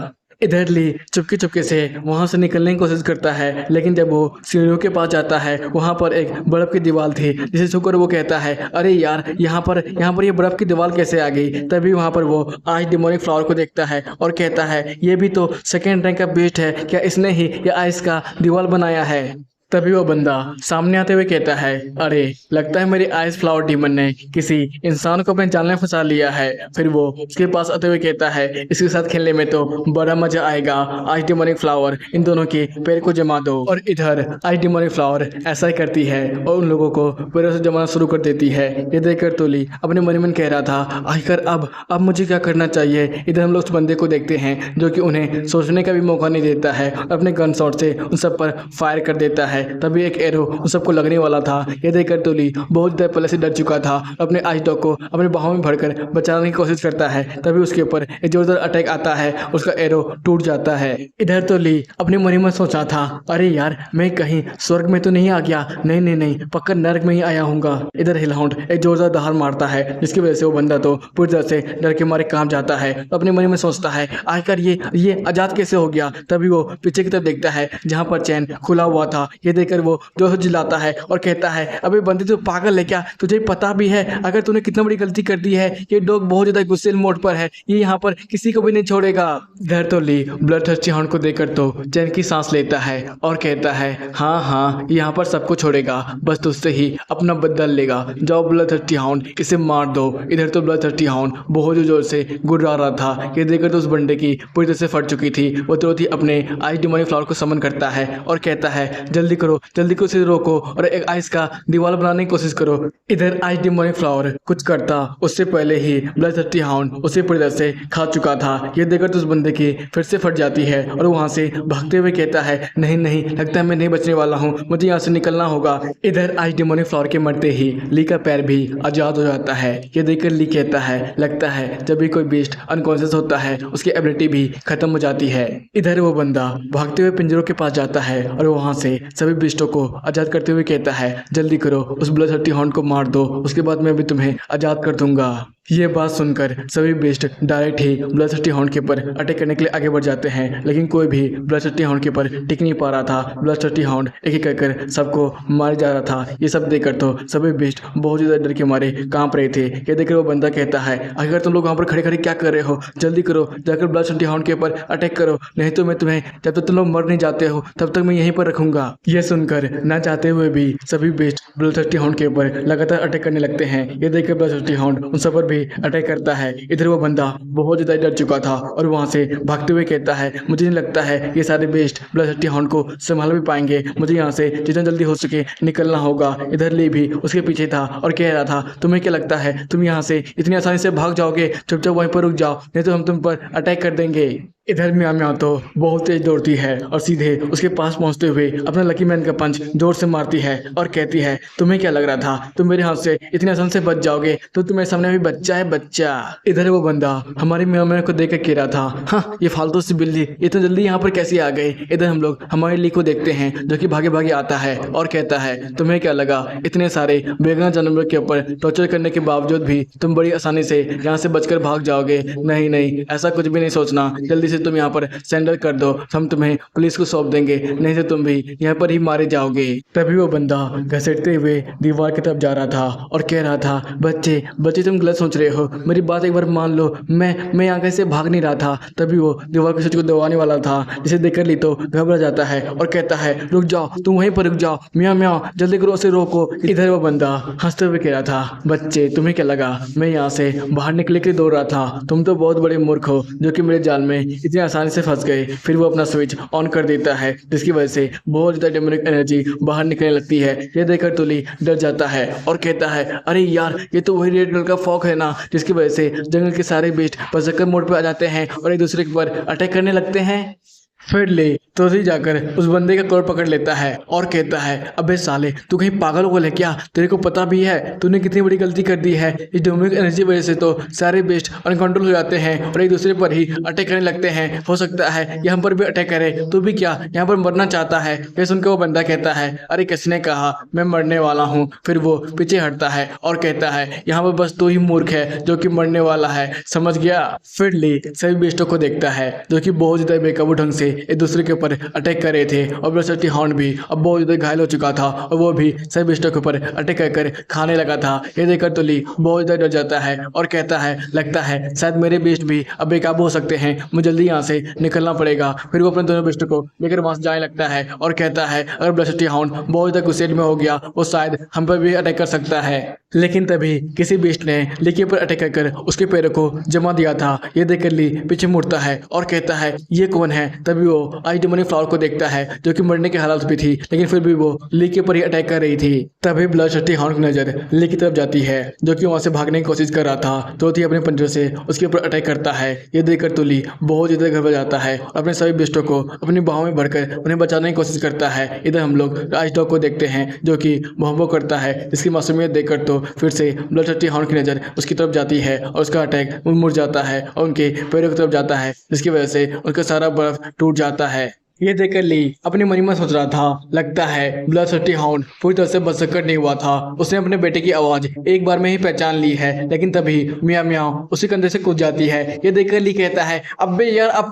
A: इधर ली चुपके चुपके से वहां से निकलने की कोशिश करता है, लेकिन जब वो सीढ़ियों के पास जाता है वहां पर एक बर्फ की दीवार थी जिसे छूकर वो कहता है, अरे यार, यहाँ पर ये बर्फ की दीवार कैसे आ गई? तभी वहां पर वो आइस डिमोनिक फ्लावर को देखता है और कहता है, ये भी तो सेकेंड रैंक का बेस्ट है, क्या इसने ही ये आइस का दीवार बनाया है? तभी वो बंदा सामने आते हुए कहता है, अरे लगता है मेरे आइस फ्लावर डीमन ने किसी इंसान को अपने जाल में फंसा लिया है। फिर वो उसके पास आते हुए कहता है, इसके साथ खेलने में तो बड़ा मजा आएगा। आइस डिमोनिक फ्लावर, इन दोनों के पैर को जमा दो। और इधर आइस डिमोनिक फ्लावर ऐसा ही करती है और उन लोगों को पैरों से जमाना शुरू कर देती है। ये देखकर तोली अपने मन ही मन कह रहा था, आखिर अब मुझे क्या करना चाहिए? इधर हम लोग उस बंदे को देखते हैं जो कि उन्हें सोचने का भी मौका नहीं देता है, अपने गन शॉट से उन सब पर फायर कर देता है। तभी एक एरो उन सबको लगने वाला था। ये देखकर तोली बहुत देर पहले से डर चुका था, अपने आइस डॉग को अपने बाहों में भरकर बचाने की कोशिश करता है। तभी उसके ऊपर एक जोरदार अटैक आता है, उसका एरो टूट जाता है। इधर तोली अपने मन ही में सोचा था, अरे यार, मैं कहीं स्वर्ग में तो नहीं आ गया? नहीं, पक्का नर्क में ही आया हूँगा। इधर हिलहाउंड एक जोरदार दहाड़ मारता है जिसकी वजह से वो बंदा तो पूरी तरह से डर के मारे काम जाता है। अपने मन में सोचता है, आखिर ये आजाद कैसे हो गया? तभी वो पीछे की तरफ देखता है जहाँ पर चैन खुला हुआ था। ये देखकर वो जोर से चिल्लाता है और कहता है, अबे बंदे, तू पागल है क्या? तुझे पता भी है अगर तूने कितना बड़ी गलती कर दी है? ये डॉग बहुत ज्यादा गुस्सेल मोड पर है, ये यहाँ पर किसी को भी नहीं छोड़ेगा। इधर तो ली ब्लडथर्स्टी हाउंड को देखकर तो चैन की सांस लेता है और कहता है, हाँ, यहाँ पर सबको छोड़ेगा, बस तुझसे ही अपना बदला लेगा। जाओ ब्लडथर्स्टी हाउंड, इसे मार दो। इधर तो ब्लडथर्स्टी हाउंड बहुत जोर से गुर्रा रहा था। ये देखकर तो उस बंदे की पूरी तरह से फट चुकी थी। वो तुरंत ही अपने आइस डिमोनिक फ्लावर को समन करता है और कहता है, जल्दी करो, जल्दी को उसे रोको और एक आइस का दीवार बनाने की कोशिश करो। इधर आइस डिमोनिक फ्लावर कुछ करता उससे पहले ही ब्लडथर्स्टी हाउंड उसे पूरी तरह से खा चुका था। ये देखकर तो उस बंदे की फिर से फट जाती है और वहां से भागते हुए कहता है, नहीं नहीं, लगता है मैं नहीं बचने वाला हूँ, मुझे यहाँ से निकलना होगा। इधर आइस डिमोनिक फ्लावर के मरते ही ली का पैर भी आजाद हो जाता है। ये देखकर ली कहता है, लगता है जब भी कोई बीस्ट अनकॉन्शियस होता है उसकी एबिलिटी भी खत्म हो जाती है। इधर वो बंदा भागते हुए पिंजरों के पास जाता है और वहां से सभी बीस्टों को आजाद करते हुए कहता है, जल्दी करो, उस ब्लडथर्स्टी हाउंड को मार दो, उसके बाद मैं भी तुम्हें आजाद कर दूंगा। ये बात सुनकर सभी बीस्ट डायरेक्ट ही ब्लडथर्स्टी हाउंड के ऊपर अटैक करने के लिए आगे बढ़ जाते हैं, लेकिन कोई भी ब्लडथर्स्टी हाउंड के ऊपर टिक नहीं पा रहा था। ब्लडथर्स्टी हाउंड एक एक कर सबको मार जा रहा था। ये सब देखकर तो सभी बीस्ट बहुत ज़्यादा डर के मारे कांप रहे थे। ये देखकर वो बंदा कहता है, अगर तुम लोग वहाँ पर खड़े खड़े क्या कर रहे हो, जल्दी करो, जाकर ब्लडथर्स्टी हाउंड के ऊपर अटैक करो, नहीं तो मैं तुम्हें जब तक तुम लोग मर नहीं जाते हो तब तक मैं यहीं पर रखूंगा। यह सुनकर ना चाहते हुए भी सभी बीस्ट ब्लडथर्स्टी हाउंड के ऊपर लगातार अटैक करने लगते हैं। ये देखकर ब्लडथर्स्टी हाउंड उन सब पर भी अटैक करता है। इधर वो बंदा बहुत ज्यादा डर चुका था और वहां से भागते हुए कहता है, मुझे नहीं लगता है ये सारे बेस्ट ब्लडथर्स्टी हाउंड को संभाल भी पाएंगे, मुझे यहाँ से जितना जल्दी हो सके निकलना होगा। इधर ली भी उसके पीछे था और कह रहा था, तुम्हें क्या लगता है तुम यहाँ से इतनी आसानी से भाग जाओगे, चुपचाप वहीं पर रुक जाओ, नहीं तो हम तुम पर अटैक कर देंगे। इधर म्याओ म्याओ तो बहुत तेज दौड़ती है और सीधे उसके पास पहुंचते हुए अपना लकी मैन का पंच जोर से मारती है और कहती है, तुम्हें क्या लग रहा था तुम मेरे हाथ से इतने आसान से बच जाओगे, तो तुम्हारे सामने अभी बच्चा है बच्चा। इधर वो बंदा हमारे म्याओ म्याओ को देख कर कह रहा था, हाँ ये फालतू सी बिल्ली इतनी जल्दी यहाँ पर कैसे आ गई। इधर हम लोग हमारे ली को देखते हैं जो कि भागे भागे आता है और कहता है, तुम्हें क्या लगा इतने सारे बेगुनाह जानवरों के ऊपर टॉर्चर करने के बावजूद भी तुम बड़ी आसानी से यहाँ से बचकर भाग जाओगे। नहीं नहीं, ऐसा कुछ भी नहीं सोचना, जल्दी से तुम यहाँ पर सरेंडर कर दो, हम तुम्हें पुलिस को सौंप देंगे, नहीं तो तुम भी यहाँ पर ही मारे जाओगे। तभी वो बंदा घसीटते हुए दीवार की तरफ जा रहा था और कह रहा था, बच्चे बच्चे तुम गलत सोच रहे हो, मेरी बात एक बार मान लो, मैं यहाँ कैसे भाग नहीं रहा था। तभी वो दीवार के स्विच को दबाने वाला था, जिसे देखकर ली तो घबरा जाता है और कहता है, रुक जाओ, तुम वहीं पर रुक जाओ, म्याओ म्याओ जल्दी करो, उसे रोको। इधर वो बंदा हंसते हुए कह रहा था, बच्चे तुम्हें क्या लगा मैं यहाँ से बाहर निकले के दौड़ रहा था, तुम तो बहुत बड़े मूर्ख हो जो कि मेरे जाल में इतनी आसानी से फंस गए। फिर वो अपना स्विच ऑन कर देता है, जिसकी वजह से बहुत ज़्यादा डेमोनिक एनर्जी बाहर निकलने लगती है। ये देखकर तुली डर जाता है और कहता है, अरे यार ये तो वही रेड कलर का फॉग है ना, जिसकी वजह से जंगल के सारे बीस्ट बरसकर मोड पे आ जाते हैं और एक दूसरे के ऊपर अटैक करने लगते हैं। फिर ले तो जाकर उस बंदे का कॉलर पकड़ लेता है और कहता है, अबे साले तू कहीं पागल हो गया क्या, तेरे को पता भी है तूने कितनी बड़ी गलती कर दी है। इस डेमोनिक एनर्जी वजह से तो सारे बेस्ट अनकंट्रोल हो जाते हैं और एक दूसरे पर ही अटैक करने लगते हैं। हो सकता है यहाँ पर भी अटैक करे, तू भी क्या यहाँ पर मरना चाहता है। यह सुनकर वो बंदा कहता है, अरे किसने कहा मैं मरने वाला हूँ। फिर वो पीछे हटता है और कहता है, यहाँ पर बस तू ही मूर्ख है जो कि मरने वाला है, समझ गया। फिर ले सभी बेस्टों को देखता है जो कि बहुत ज्यादा बेकाबू ढंग से एक दूसरे के ऊपर अटैक कर रहे थे और ब्लडथर्स्टी हाउंड भी अब बहुत ज्यादा घायल हो चुका था और वो भी सभी बेस्टों के ऊपर अटैक कर खाने लगा था। ये देखकर तो ली बहुत ज्यादा डर जाता है और कहता है, लगता है शायद मेरे बेस्ट भी अब बेकाबू हो सकते हैं, मुझे जल्दी यहाँ से निकलना पड़ेगा। फिर वो अपने दोनों बेस्टों को लेकर वहां से जाने लगता है और कहता है, अगर ब्लडथर्स्टी हाउंड बहुत ज्यादा गुस्से में हो गया वो शायद हम पर भी अटैक कर सकता है। लेकिन तभी किसी बेस्ट ने ली के ऊपर अटैक कर उसके पैरों को जमा दिया था। ये देखकर ली पीछे मुड़ता है और कहता है, ये कौन है। तभी वो आइस डिमोनिक फ्लावर को देखता है जो कि मरने के हालात में थी, लेकिन फिर भी वो ली के ऊपर ही अटैक कर रही थी। तभी ब्लडथर्स्टी हाउंड की नजर ली की तरफ जाती है जो कि वहां से भागने की कोशिश कर रहा था, तो ही अपने पंजों से उसके ऊपर अटैक करता है। ये देखकर तो ली बहुत ज्यादा घबरा जाता है और अपने सभी बेस्टों को अपनी बाहों में भरकर उन्हें बचाने की कोशिश करता है। इधर हम लोग राइस डॉग को देखते हैं जो कि भौंभौ करता है, जिसकी मासूमियत देखकर तो फिर से ब्लडथर्स्टी हाउंड की नजर उसकी तरफ जाती है और उसका अटैक मुड़ जाता है और उनके पैरों की तरफ जाता है, जिसकी वजह से उनका सारा बर्फ टूट जाता है। ये देखकर ली अपनी मन में सोच रहा था, लगता है ब्लडथर्स्टी हाउंड पूरी तरह से बदसकर नहीं हुआ था, उसने अपने बेटे की आवाज एक बार में ही पहचान ली है। लेकिन तभी मियाँ म्याओ उसी कंधे से कूद जाती है। ये देखकर ली कहता है, अबे यार अब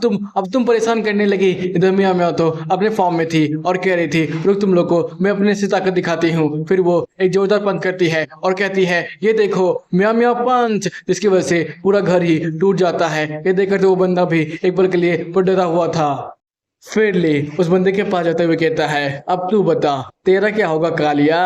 A: तुम परेशान करने लगी। इधर मियाँ म्याओ तो अपने फॉर्म में थी और कह रही थी, रुक तुम लोग को मैं अपने से ताकत दिखाती हूँ। फिर वो एक जोरदार पंच करती है और कहती है, ये देखो मियाँ म्याओ पंच, जिसकी वजह से पूरा घर ही टूट जाता है। ये देखकर तो वो बंदा भी एक पल के लिए डरा हुआ था। फिर ले उस बंदे के पास जाते हुए कहता है, अब तू बता तेरा क्या होगा कालिया।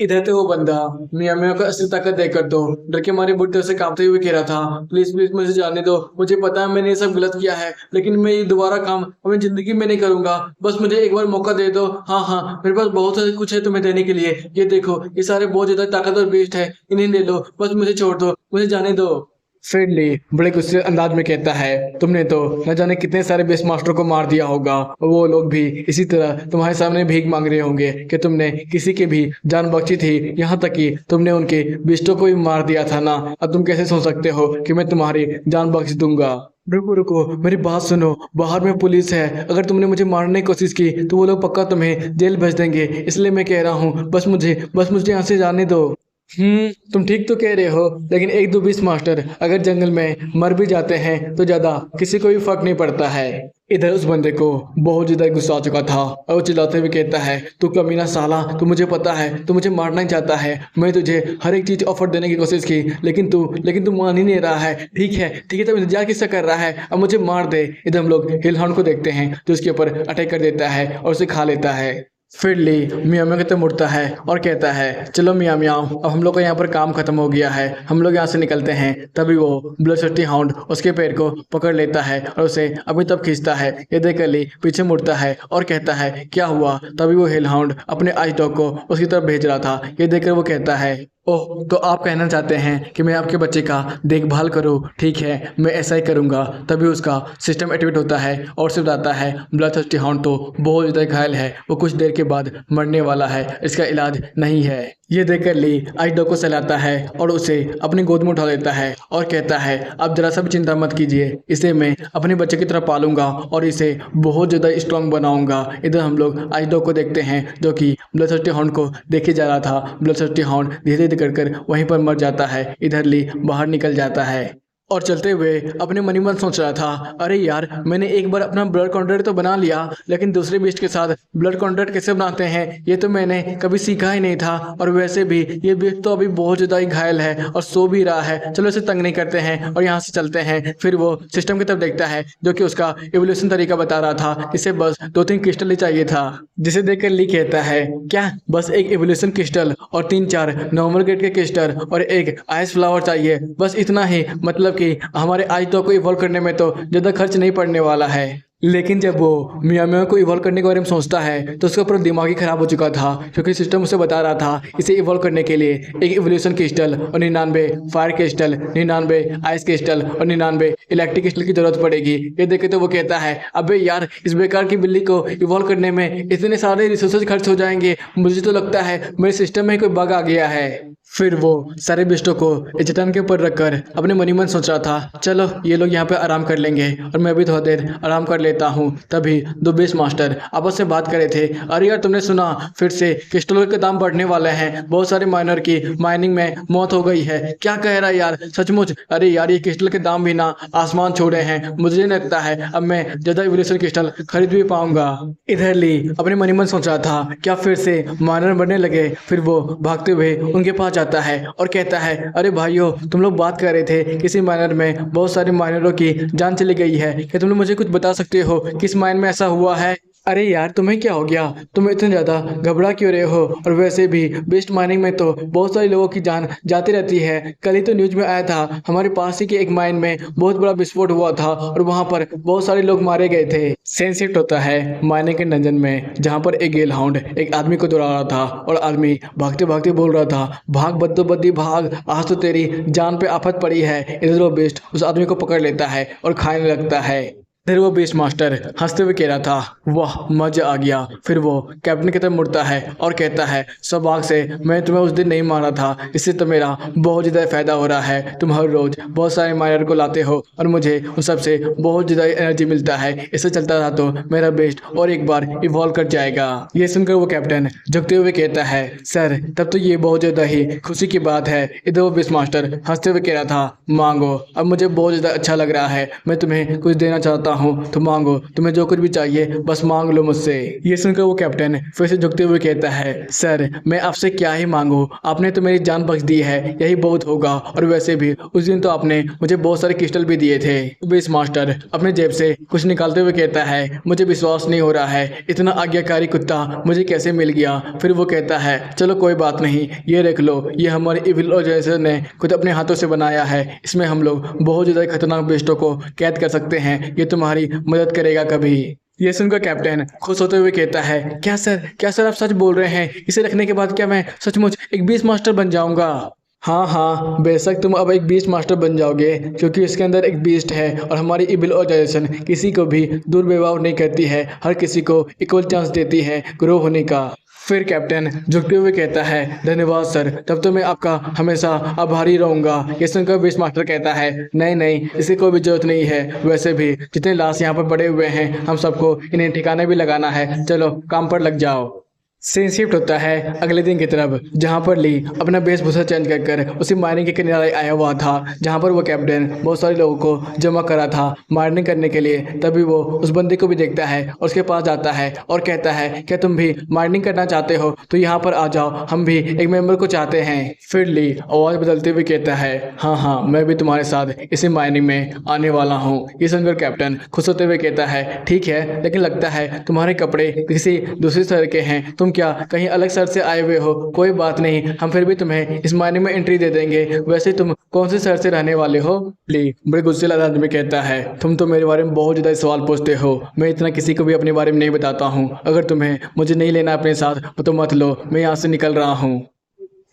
A: इधर तो वो बंदा मियाँ मियाँ को असली ताकत देखकर तो डर के मारे बुरी तरह से कांपते हुए कह रहा था, प्लीज प्लीज मुझे जाने दो, मुझे पता है मैंने ये सब गलत किया है, लेकिन मैं ये दोबारा काम अपनी जिंदगी में नहीं करूंगा, बस मुझे एक बार मौका दे दो। हाँ हाँ, मेरे पास बहुत सारे कुछ है तुम्हें देने के लिए, ये देखो ये सारे बहुत ज्यादा ताकतवर बेस्ट है, इन्हें ले लो, बस मुझे छोड़ दो, मुझे जाने दो। फ्रेंडली बड़े गुस्से अंदाज में कहता है, तुमने तो न जाने कितने सारे बेस्ट मास्टर को मार दिया होगा, और वो लोग भी इसी तरह तुम्हारे सामने भीख मांग रहे होंगे कि तुमने किसी की भी जान बख्शी थी, यहाँ तक कि तुमने उनके बेस्टों को भी मार दिया था ना। अब तुम कैसे सोच सकते हो कि मैं तुम्हारी जान बख्श दूंगा? रुको रुको, मेरी बात सुनो, बाहर में पुलिस है, अगर तुमने मुझे मारने की कोशिश की तो वो लोग पक्का तुम्हें जेल भेज देंगे, इसलिए मैं कह रहा हूँ बस मुझे यहाँ से जाने दो। तुम ठीक तो कह रहे हो, लेकिन एक दो बीस मास्टर अगर जंगल में मर भी जाते हैं तो ज्यादा किसी को भी फर्क नहीं पड़ता है। इधर उस बंदे को बहुत ज्यादा गुस्सा आ चुका था और वो चिल्लाते हुए कहता है, तू कमीना साला, तू मुझे पता है तू मुझे मारना ही चाहता है, मैं तुझे हर एक चीज ऑफर देने की कोशिश की, लेकिन तू मान ही नहीं रहा है। ठीक है तो इंतजार किसका कर रहा है, अब मुझे मार दे। इधर हम लोग हिलहाउंड को देखते हैं जो उसके ऊपर अटैक कर देता है और उसे खा लेता है। फिर ली मियाँ मियाँ की तरफ मुड़ता है और कहता है, चलो मियाँ मियाँ, अब हम लोग का यहाँ पर काम खत्म हो गया है, हम लोग यहाँ से निकलते हैं। तभी वो ब्लडथर्स्टी हाउंड उसके पैर को पकड़ लेता है और उसे अभी तब खींचता है। ये देखकर ली पीछे मुड़ता है और कहता है, क्या हुआ? तभी वो हिल हाउंड अपने आइस डॉग को उसकी तरफ भेज रहा था। ये देखकर वो कहता है, ओह, तो आप कहना चाहते हैं कि मैं आपके बच्चे का देखभाल करूं? ठीक है, मैं ऐसा ही करूंगा। तभी उसका सिस्टम एक्टिवेट होता है और उसे बताता है, ब्लडथर्स्टी हाउंड तो बहुत ज़्यादा घायल है, वो कुछ देर के बाद मरने वाला है, इसका इलाज नहीं है। ये देखकर ली आइस डॉग को सहलाता है और उसे अपनी गोद में उठा लेता है और कहता है, आप जरा सा भी चिंता मत कीजिए, इसे मैं अपने बच्चे की तरह पालूंगा और इसे बहुत ज़्यादा स्ट्रॉन्ग बनाऊंगा। इधर हम लोग आइस डॉग को देखते हैं जो कि ब्लडथर्स्टी हाउंड को देखे जा रहा था। ब्लडथर्स्टी हाउंड धीरे कर वहीं पर मर जाता है। इधर ली बाहर निकल जाता है और चलते हुए अपने मन ही मन सोच रहा था, अरे यार, मैंने एक बार अपना ब्लड कॉन्ट्रैक्ट तो बना लिया, लेकिन दूसरे बीस्ट के साथ ब्लड कॉन्ट्रैक्ट कैसे बनाते हैं ये तो मैंने कभी सीखा ही नहीं था। और वैसे भी ये बीस्ट तो अभी बहुत ज़्यादा ही घायल है और सो भी रहा है, चलो इसे तंग नहीं करते हैं और यहाँ से चलते हैं। फिर वो सिस्टम की तरफ देखता है जो कि उसका एवोल्यूशन तरीका बता रहा था, इसे बस 2-3 क्रिस्टल ही चाहिए था। जिसे देखकर ली कहता है, क्या बस एक एवोल्यूशन क्रिस्टल और 3-4 नॉर्मल ग्रेड के क्रिस्टल और एक आइस फ्लावर चाहिए, बस इतना ही? मतलब कि हमारे आइस डॉग को इवॉल्व करने में तो ज़्यादा खर्च नहीं पड़ने वाला है। लेकिन जब वो मियाँ मियाँ को इवॉल्व करने के बारे में सोचता है तो उसका पूरा दिमाग ही खराब हो चुका था, क्योंकि सिस्टम उसे बता रहा था इसे इवॉल्व करने के लिए एक इवोल्यूशन क्रिस्टल और 99 फायर क्रिस्टल, 99 आइस क्रिस्टल और 99 इलेक्ट्रिक क्रिस्टल की जरूरत पड़ेगी। ये देखे तो वो कहता है, अबे यार, इस बेकार की बिल्ली को इवॉल्व करने में इतने सारे रिसोर्सेज खर्च हो जाएंगे, मुझे तो लगता है मेरे सिस्टम में कोई बग आ गया है। फिर वो सारे बिस्टों को एक चट्टान के ऊपर रखकर अपने मन ही मन सोच रहा था, चलो ये लोग यहाँ पे आराम कर लेंगे और मैं भी थोड़ा देर आराम कर लेता हूँ। तभी दो बेस्ट मास्टर आपस में बात कर रहे थे, अरे यार, तुमने सुना फिर से क्रिस्टलों के दाम बढ़ने वाले हैं, बहुत सारे माइनर की माइनिंग में मौत हो गई है। क्या कह रहा है यार, सचमुच? अरे यार, ये क्रिस्टल के दाम भी ना आसमान छोड़े हैं, मुझे नहीं लगता है अब मैं ज्यादा इवोल्यूशन क्रिस्टल खरीद भी पाऊंगा। इधर ली अपने मन ही मन सोच रहा था, क्या फिर से माइनर बढ़ने लगे? फिर वो भागते हुए उनके पास जाता है और कहता है, अरे भाइयों, तुम लोग बात कर रहे थे किसी माइनर में बहुत सारे माइनरों की जान चली गई है, क्या तुम लोग मुझे कुछ बता सकते हो किस माइन में ऐसा हुआ है? अरे यार, तुम्हें क्या हो गया? तुम इतने ज़्यादा घबरा क्यों रहे हो? और वैसे भी बेस्ट माइनिंग में तो बहुत सारे लोगों की जान जाती रहती है। कल ही तो न्यूज में आया था, हमारे पास ही के एक माइन में बहुत बड़ा विस्फोट हुआ था और वहां पर बहुत सारे लोग मारे गए थे। सेंसिट होता है माइनिंग के डंजन में, जहां पर एक गेल हाउंड एक आदमी को दौड़ा रहा था और आदमी भागते भागते बोल रहा था, भाग बद्दो बद्दी भाग, आज तो तेरी जान पे आफत पड़ी है। इधर वो बेस्ट उस आदमी को पकड़ लेता है और खाने लगता है। फिर वो बेस्ट मास्टर हंसते हुए कह रहा था, वाह, मजा आ गया। फिर वो कैप्टन की तरफ मुड़ता है और कहता है, सौभाग्य से मैं तुम्हें उस दिन नहीं मारा था, इससे तो मेरा बहुत ज़्यादा फायदा हो रहा है। तुम हर रोज बहुत सारे माइनर को लाते हो और मुझे उन सबसे बहुत ज़्यादा एनर्जी मिलता है। इससे चलता रहा तो मेरा बेस्ट और एक बार इवॉल्व कर जाएगा। ये सुनकर वो कैप्टन झुकते हुए कहता है, सर, तब तो ये बहुत ज़्यादा ही खुशी की बात है। इधर वो बेस्ट मास्टर हंसते हुए कह रहा था, मांगो, अब मुझे बहुत ज़्यादा अच्छा लग रहा है, मैं तुम्हें कुछ देना चाहता हूँ तो मांगो, तुम्हें जो कुछ भी चाहिए बस मांग लो मुझसे। ये सुनकर वो कैप्टन फिर से झुकते हुए कहता है, सर मैं आपसे क्या ही मांगू, आपने तो मेरी जान बख्श दी है, यही बहुत होगा। और वैसे भी उस दिन तो आपने मुझे बहुत सारे क्रिस्टल भी दिए थे। बीस मास्टर अपने जेब से कुछ निकालते हुए कहता है, मुझे विश्वास नहीं हो रहा है, इतना आज्ञाकारी कुत्ता मुझे कैसे मिल गया। फिर वो कहता है, चलो कोई बात नहीं, ये रख लो, ये हमारे इविल ऑर्गेनाइजेशन ने खुद अपने हाथों से बनाया है, इसमें हम लोग बहुत ज़्यादा खतरनाक बेस्टों को कैद कर सकते हैं, ये तुम्हारी मदद करेगा कभी। ये सुनकर कैप्टन खुश होते हुए कहता है, क्या सर आप सच बोल रहे हैं, इसे रखने के बाद क्या मैं सचमुच एक बीस्ट मास्टर बन जाऊंगा? हाँ हाँ, बेशक तुम अब एक बीस्ट मास्टर बन जाओगे, क्योंकि इसके अंदर एक बीस्ट है और हमारी इविल ऑर्गेनाइजेशन किसी को भी दुर्व्यवहार नहीं करती है, हर किसी को इक्वल चांस देती है ग्रो होने का। फिर कैप्टन झुकते हुए कहता है, धन्यवाद सर, तब तो मैं आपका हमेशा आभारी रहूंगा। ये सुनकर बीस्ट मास्टर कहता है, नहीं इसकी कोई भी जरूरत नहीं है, वैसे भी जितने लाश यहाँ पर पड़े हुए हैं हम सबको इन्हें ठिकाने भी लगाना है, चलो काम पर लग जाओ। सीन शिफ्ट होता है अगले दिन की तरफ, जहां पर ली अपना वेशभूषा चेंज कर उसी माइनिंग के किनारे आया हुआ था, जहां पर वो कैप्टन बहुत सारे लोगों को जमा करा था माइनिंग करने के लिए। तभी वो उस बंदे को भी देखता है और उसके पास जाता है और कहता है, क्या तुम भी माइनिंग करना चाहते हो तो यहाँ पर आ जाओ, हम भी एक मेंबर को चाहते हैं। फिर ली आवाज़ बदलते हुए कहता है, हाँ मैं भी तुम्हारे साथ इसी माइनिंग में आने वाला हूँ। ये सुनकर कैप्टन खुश होते हुए कहता है, ठीक है, लेकिन लगता है तुम्हारे कपड़े किसी दूसरी शहर के हैं, तुम क्या कहीं अलग शहर से आए हुए हो? कोई बात नहीं, हम फिर भी तुम्हें इस मायने में एंट्री दे देंगे। वैसे तुम कौन से शहर से रहने वाले हो? ली बड़े गुस्से अंदाज में कहता है, तुम तो मेरे बारे में बहुत ज़्यादा सवाल पूछते हो, मैं इतना किसी को भी अपने बारे में नहीं बताता हूँ। अगर तुम्हें मुझे नहीं लेना अपने साथ तो मत लो, मैं यहाँ से निकल रहा हूँ।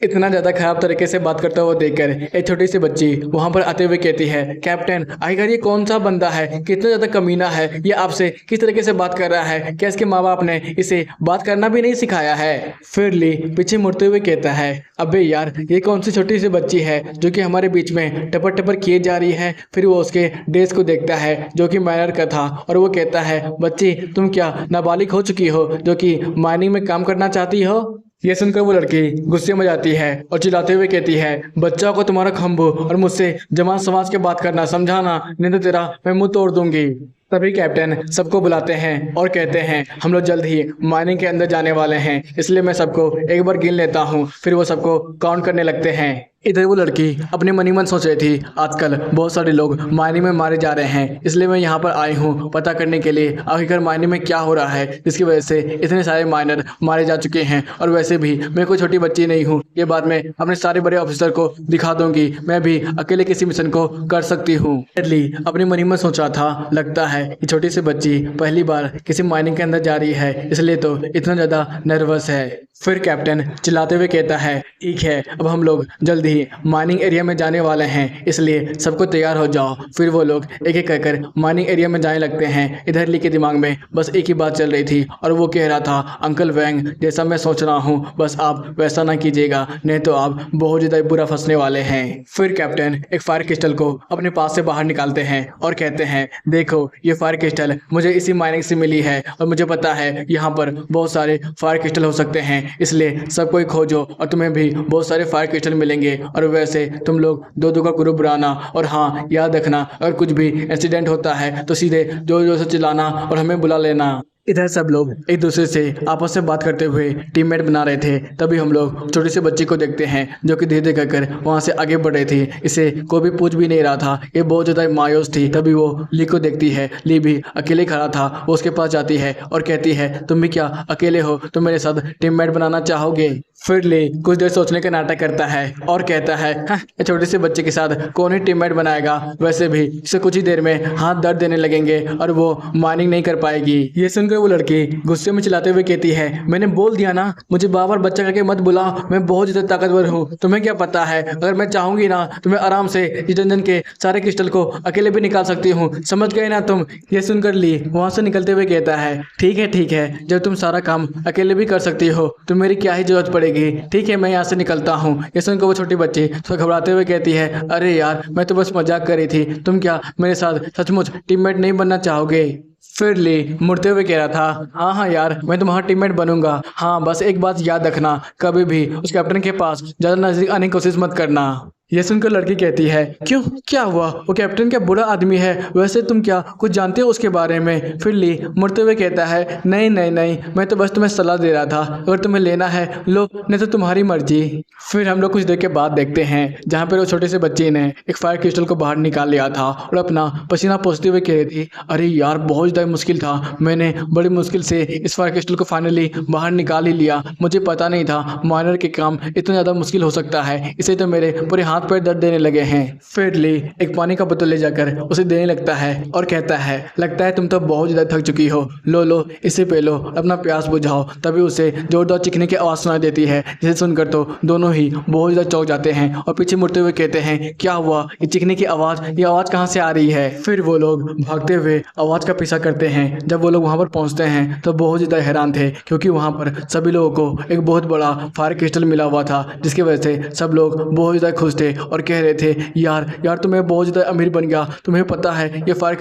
A: इतना ज़्यादा खराब तरीके से बात करता हुआ देखकर एक छोटी सी बच्ची वहां पर आते हुए कहती है, कैप्टन आखिर ये कौन सा बंदा है, कितना ज़्यादा कमीना है, ये आपसे किस तरीके से बात कर रहा है? क्या इसके माँ बाप ने इसे बात करना भी नहीं सिखाया है? फिर ली पीछे मुड़ते हुए कहता है, अबे यार ये कौन सी छोटी सी बच्ची है जो कि हमारे बीच में टपर टपर किए जा रही है? फिर वो उसके ड्रेस को देखता है जो कि माइनर का था और वो कहता है, बच्ची तुम क्या नाबालिग हो चुकी हो जो कि माइनिंग में काम करना चाहती हो? यह सुनकर वो लड़की गुस्से में जाती है और चिल्लाते हुए कहती है, बच्चा को तुम्हारा खंभू और मुझसे जमात समाज के बात करना समझाना, नहीं तो तेरा मैं मुंह तोड़ दूंगी। तभी कैप्टन सबको बुलाते हैं और कहते हैं, हम लोग जल्द ही माइनिंग के अंदर जाने वाले हैं, इसलिए मैं सबको एक बार गिन लेता हूँ। फिर वो सबको काउंट करने लगते हैं। इधर वो लड़की अपने मन ही मन सोच रही थी, आजकल बहुत सारे लोग मायने में मारे जा रहे हैं, इसलिए मैं यहाँ पर आई हूँ पता करने के लिए आखिरकार मायने में क्या हो रहा है, जिसकी वजह से इतने सारे माइनर मारे जा चुके हैं। और वैसे भी मैं कोई छोटी बच्ची नहीं हूँ, ये बात मैं अपने सारे बड़े ऑफिसर को दिखा दूंगी, मैं भी अकेले किसी मिशन को कर सकती हूँ। एडली अपने मन ही मन सोचा था, लगता है ये छोटी सी बच्ची पहली बार किसी माइनिंग के अंदर जा रही है, इसलिए तो इतना ज़्यादा नर्वस है। फिर कैप्टन चिल्लाते हुए कहता है, ठीक है अब हम लोग जल्द ही माइनिंग एरिया में जाने वाले हैं, इसलिए सबको तैयार हो जाओ। फिर वो लोग एक एक कहकर माइनिंग एरिया में जाने लगते हैं। इधर ली के दिमाग में बस एक ही बात चल रही थी और वो कह रहा था, अंकल वैंग जैसा मैं सोच रहा हूँ बस आप वैसा ना कीजिएगा, नहीं तो आप बहुत ज़्यादा बुरा फंसने वाले हैं। फिर कैप्टन एक फायर क्रिस्टल को अपने पास से बाहर निकालते हैं और कहते हैं, देखो ये फायर क्रिस्टल मुझे इसी माइनिंग से मिली है और मुझे पता है यहाँ पर बहुत सारे फायर क्रिस्टल हो सकते हैं, इसलिए सब कोई खोजो और तुम्हें भी बहुत सारे फायर क्रिस्टल मिलेंगे। और वैसे तुम लोग दो का ग्रुप बनाना और हाँ याद रखना, अगर कुछ भी इंसिडेंट होता है तो सीधे जोर जोर से चिल्लाना और हमें बुला लेना। इधर सब लोग एक दूसरे से आपस में बात करते हुए टीममेट बना रहे थे। तभी हम लोग छोटी सी बच्ची को देखते हैं जो कि धीरे धीरे कर वहां से आगे बढ़ रही थी, इसे कोई भी पूछ भी नहीं रहा था, ये बहुत ज़्यादा मायूस थी। तभी वो ली को देखती है, ली भी अकेले खड़ा था, वो उसके पास जाती है और कहती है, तुम भी क्या अकेले हो, तुम मेरे साथ टीममेट बनाना चाहोगे? फिर ली कुछ देर सोचने का नाटक करता है और कहता है, ये छोटे से बच्चे के साथ कौन ही टीममेट बनाएगा, वैसे भी इसे कुछ ही देर में हाथ दर्द देने लगेंगे और वो माइनिंग नहीं कर पाएगी। ये सुनकर वो लड़की गुस्से में चिल्लाते हुए कहती है, मैंने बोल दिया ना, मुझे बार बार बच्चा करके मत बुला, मैं बहुत ज़्यादा ताकतवर हूँ, तुम्हें क्या पता है, अगर मैं चाहूंगी ना तो मैं आराम से इस डंजन के सारे क्रिस्टल को अकेले भी निकाल सकती हूँ, समझ गए ना तुम? ये सुनकर ली वहाँ से निकलते हुए कहता है, ठीक है, जब तुम सारा काम अकेले भी कर सकती हो तो मेरी क्या ही जरूरत पड़ेगी, ठीक है मैं यहाँ से निकलता हूँ। ये सुनकर वो छोटी बच्ची तो घबराते हुए कहती है, अरे यार मैं तो बस मजाक कर रही थी, तुम क्या मेरे साथ सचमुच टीममेट नहीं बनना चाहोगे? फिर ली मुड़ते हुए कह रहा था, हाँ यार मैं तुम्हारा टीममेट बनूंगा, हाँ बस एक बात याद रखना, कभी भी उस कैप्टन के पास ज़्यादा नजदीक आने की कोशिश मत करना। यह सुनकर लड़की कहती है, क्यों, क्या हुआ? वो कैप्टन क्या बुरा आदमी है? वैसे तुम क्या कुछ जानते हो उसके बारे में? फिर ली मुड़ते हुए कहता है, नहीं नहीं नहीं, मैं तो बस तुम्हें सलाह दे रहा था, अगर तुम्हें लेना है लो, नहीं तो तुम्हारी मर्जी। फिर हम लोग कुछ देर के बाद देखते हैं जहाँ पर वो छोटे से बच्चे ने एक फायर क्रिस्टल को बाहर निकाल लिया था और अपना पसीना पोंछते हुए कह रही थी, अरे यार बहुत ज़्यादा मुश्किल था, मैंने बड़ी मुश्किल से इस फायर क्रिस्टल को फाइनली बाहर निकाल ही लिया। मुझे पता नहीं था माइनर के काम इतना ज़्यादा मुश्किल हो सकता है, इसे तो मेरे पूरे हाथ पैर दर्द देने लगे हैं। फिर ली एक पानी का बोतल ले जाकर उसे देने लगता है और कहता है, लगता है तुम तो बहुत ज़्यादा थक चुकी हो, लो लो इसे पी लो, अपना प्यास बुझाओ। तभी उसे जोरदार चीखने की आवाज़ सुनाई देती है, जिसे सुनकर तो दोनों ही बहुत ज़्यादा चौंक जाते हैं और पीछे मुड़ते हुए कहते हैं, क्या हुआ? ये चीखने की आवाज़, ये आवाज़ कहाँ से आ रही है? फिर वो लोग भागते हुए आवाज़ का पीछा करते हैं। जब वो लोग वहाँ पर पहुँचते हैं तो बहुत ज़्यादा हैरान थे, क्योंकि वहाँ पर सभी लोगों को एक बहुत बड़ा फायर क्रिस्टल मिला हुआ था, जिसकी वजह से सब लोग बहुत ज़्यादा खुश थे और कह रहे थे, यार यार तुम्हें बहुत ज़्यादा अमीर बन गया, तुम्हें पता है ये फायर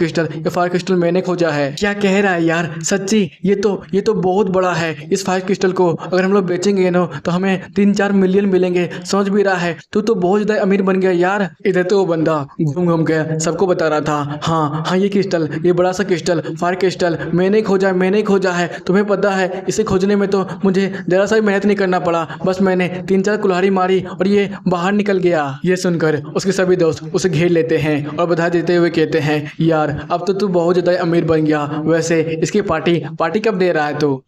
A: क्रिस्टल मैंने खोजा है। क्या कह रहा है यार, सच्ची? ये तो बहुत बड़ा है। इस फायर क्रिस्टल को अगर हम लोग बेचेंगे ना तो हमें 3-4 मिलियन मिलेंगे, समझ भी रहा है? तू तो बहुत ज़्यादा अमीर बन गया यार। इधर तो वो बंदा घूम घूम के सबको बता रहा था, हाँ हाँ ये क्रिस्टल, ये बड़ा सा क्रिस्टल, फायर क्रिस्टल मैंने ही खोजा है। तुम्हें पता है इसे खोजने में तो मुझे ज़रा सा भी मेहनत नहीं करना पड़ा, बस मैंने 3-4 कुल्हाड़ी मारी और ये बाहर निकल गया। ये सुनकर उसके सभी दोस्त उसे घेर लेते हैं और बधाई देते हुए कहते हैं, यार अब तो तू बहुत ज़्यादा अमीर बन गया। वैसे इसकी पार्टी कब दे रहा है तू?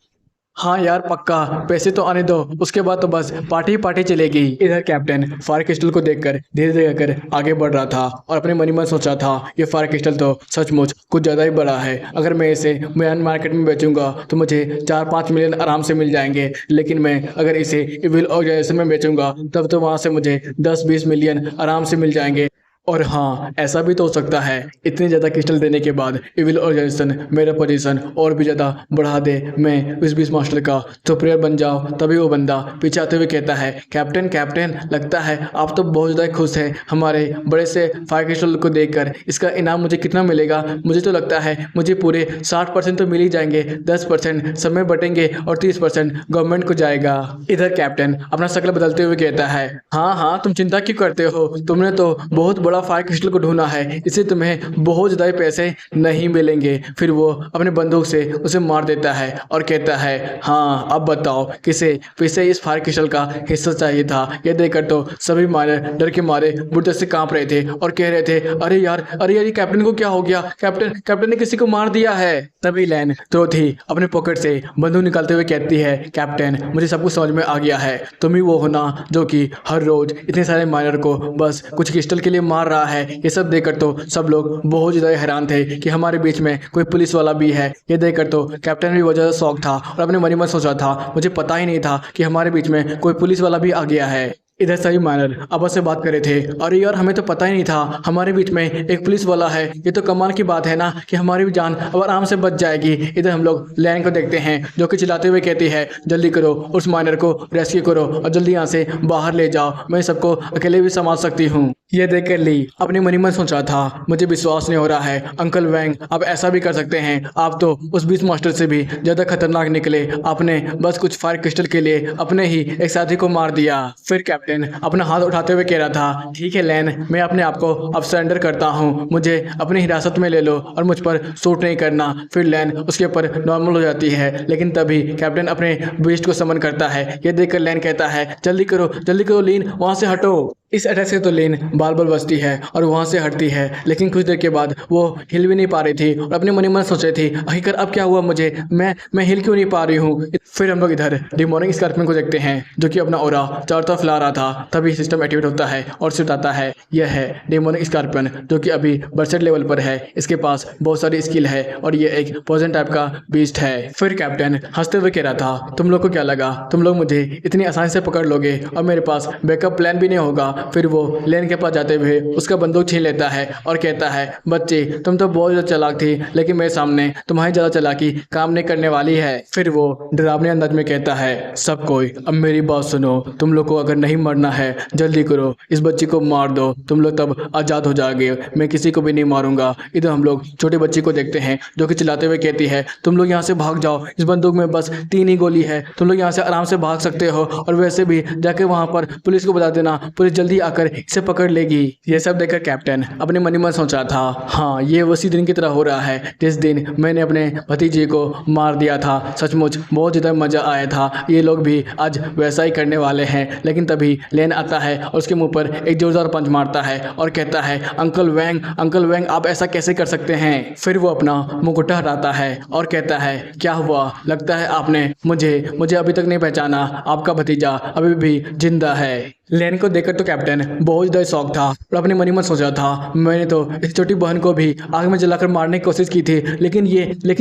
A: हाँ यार पक्का, पैसे तो आने दो, उसके बाद तो बस पार्टी पार्टी चलेगी। इधर कैप्टन फायर क्रिस्टल को देखकर धीरे धीरे कर आगे बढ़ रहा था और अपने मन ही मन सोचा था, ये फायर क्रिस्टल तो सचमुच कुछ ज़्यादा ही बड़ा है। अगर मैं इसे म्यान मार्केट में बेचूंगा तो मुझे 4-5 मिलियन आराम से मिल जाएंगे, लेकिन मैं अगर इसे इविल ऑर्गेनाइजेशन में बेचूंगा तब तो वहाँ से मुझे 10-20 मिलियन आराम से मिल जाएंगे। और हाँ, ऐसा भी तो हो सकता है इतने ज़्यादा क्रिस्टल देने के बाद इविल ऑर्गेनाइजेशन मेरा पोजीशन और भी ज़्यादा बढ़ा दे, मैं उस बीस मास्टर का सुपीरियर बन जाओ। तभी वो बंदा पीछे आते हुए कहता है, कैप्टन लगता है आप तो बहुत ज़्यादा खुश हैं हमारे बड़े से फायर क्रिस्टल को देखकर। इसका इनाम मुझे कितना मिलेगा? मुझे तो लगता है मुझे पूरे 60% तो मिल ही जाएंगे, 10% सब में बटेंगे और 30% गवर्नमेंट को जाएगा। इधर कैप्टन अपना शक्ल बदलते हुए कहता है, हाँ तुम चिंता क्यों करते हो, तुमने तो बहुत बड़ा फायर क्रिस्टल को ढूंढना है, इससे तुम्हें बहुत ज़्यादा पैसे नहीं मिलेंगे। फिर वो अपने बंदूक से उसे मार देता है और कहता है, हाँ अब बताओ किसे फिर इस फायर क्रिस्टल का हिस्सा चाहिए था? यह देखकर तो सभी मारे डर के मारे बुढ़े से कांप रहे थे और कह रहे थे, अरे यार ये कैप्टन को क्या हो गया? कैप्टन ने किसी को मार दिया है। तभी लैन तुरंत ही अपने पॉकेट से बंदूक निकालते हुए कहती है, कैप्टन मुझे सब कुछ समझ में आ गया है, तुम ही वो होना जो कि हर रोज इतने सारे माइनर को बस कुछ क्रिस्टल के लिए मार रहा है। ये सब देखकर तो सब लोग बहुत ज़्यादा हैरान थे कि हमारे बीच में कोई पुलिस वाला भी है। ये देखकर तो कैप्टन भी बहुत ज़्यादा शौक था और अपने मन ही मन सोचा था, मुझे पता ही नहीं था कि हमारे बीच में कोई पुलिस वाला भी आ गया है। इधर सभी माइनर आपस से बात कर रहे थे, अरे यार हमें तो पता ही नहीं था हमारे बीच में एक पुलिस वाला है, ये तो कमाल की बात है ना कि हमारी भी जान अब आराम से बच जाएगी। इधर हम लोग लैन को देखते हैं जो कि चिल्लाते हुए कहती है, जल्दी करो उस माइनर को रेस्क्यू करो और जल्दी यहाँ से बाहर ले जाओ, मैं सबको अकेले भी संभाल सकती हूँ। यह देखकर ली अपने मन ही मन सोचा था, मुझे विश्वास नहीं हो रहा है अंकल वैंग आप ऐसा भी कर सकते हैं, आप तो उस बीस मास्टर से भी ज़्यादा खतरनाक निकले, आपने बस कुछ फायर क्रिस्टल के लिए अपने ही एक साथी को मार दिया। फिर कैप्टन अपना हाथ उठाते हुए कह रहा था, ठीक है लैन मैं अपने आप को अब सरेंडर करता हूँ, मुझे अपनी हिरासत में ले लो और मुझ पर शूट नहीं करना। फिर लैन उसके ऊपर नॉर्मल हो जाती है, लेकिन तभी कैप्टन अपने बीस्ट को समन करता है। यह देखकर लैन कहता है, जल्दी करो लीन वहाँ से हटो। इस अटैक से तो लेन बाल बचती है और वहाँ से हटती है, लेकिन कुछ देर के बाद वो हिल भी नहीं पा रही थी और अपने मन ही मन सोच रही थी, आखिर अब क्या हुआ मुझे, मैं हिल क्यों नहीं पा रही हूँ। फिर हम लोग इधर डिमोनिक स्कॉर्पियन को देखते हैं जो कि अपना ऑरा चारों तरफ ला रहा था। तभी सिस्टम एक्टिवेट होता है और सिर्फ आता है, यह है डिमोनिक स्कॉर्पियन जो कि अभी बर्सेट लेवल पर है, इसके पास बहुत सारी स्किल है और ये एक पॉइजन टाइप का बीस्ट है। फिर कैप्टन हंसते हुए कह रहा था, तुम लोग को क्या लगा तुम लोग मुझे इतनी आसानी से पकड़ लोगे और मेरे पास बैकअप प्लान भी नहीं होगा। फिर वो लेन के पास जाते हुए उसका बंदूक छीन लेता है और कहता है, बच्चे तुम तो बहुत ज़्यादा चालाक थी, लेकिन मेरे सामने तुम्हारी ज़्यादा चालाकी काम नहीं करने वाली है। फिर वो डरावने अंदाज में कहता है, सब कोई अब मेरी बात सुनो, तुम लोग को अगर नहीं मरना है, जल्दी करो, इस बच्ची को मार दो, तुम लोग तब आज़ाद हो जाओगे, मैं किसी को भी नहीं मारूंगा। इधर हम लोग छोटे बच्ची को देखते हैं जो कि चिल्लाते हुए कहती है, तुम लोग यहाँ से भाग जाओ, इस बंदूक में बस 3 ही गोली है, तुम लोग यहाँ से आराम से भाग सकते हो, और वैसे भी जाके वहाँ पर पुलिस को बता देना, पुलिस जल्दी आकर इसे पकड़ लेगी। ये सब देखकर कैप्टन अपने मन ही मन सोच रहा था, हाँ ये उसी दिन की तरह हो रहा है जिस दिन मैंने अपने भतीजे को मार दिया था। सचमुच बहुत ज़्यादा मज़ा आया था, ये लोग भी आज वैसा ही करने वाले हैं। लेकिन तभी लेन आता है और उसके मुंह पर एक जोरदार पंच मारता है और कहता है, अंकल वैंग आप ऐसा कैसे कर सकते हैं। फिर वो अपना मुकुट हटाता है और कहता है, क्या हुआ, लगता है आपने मुझे अभी तक नहीं पहचाना, आपका भतीजा अभी भी जिंदा है। लेन को देखकर तो कैप्टन बहुत ज़्यादा शौक था और अपने मन ही मन सोच रहा था, मैंने तो इस छोटी बहन को भी आग में जलाकर मारने की कोशिश की थी, लेकिन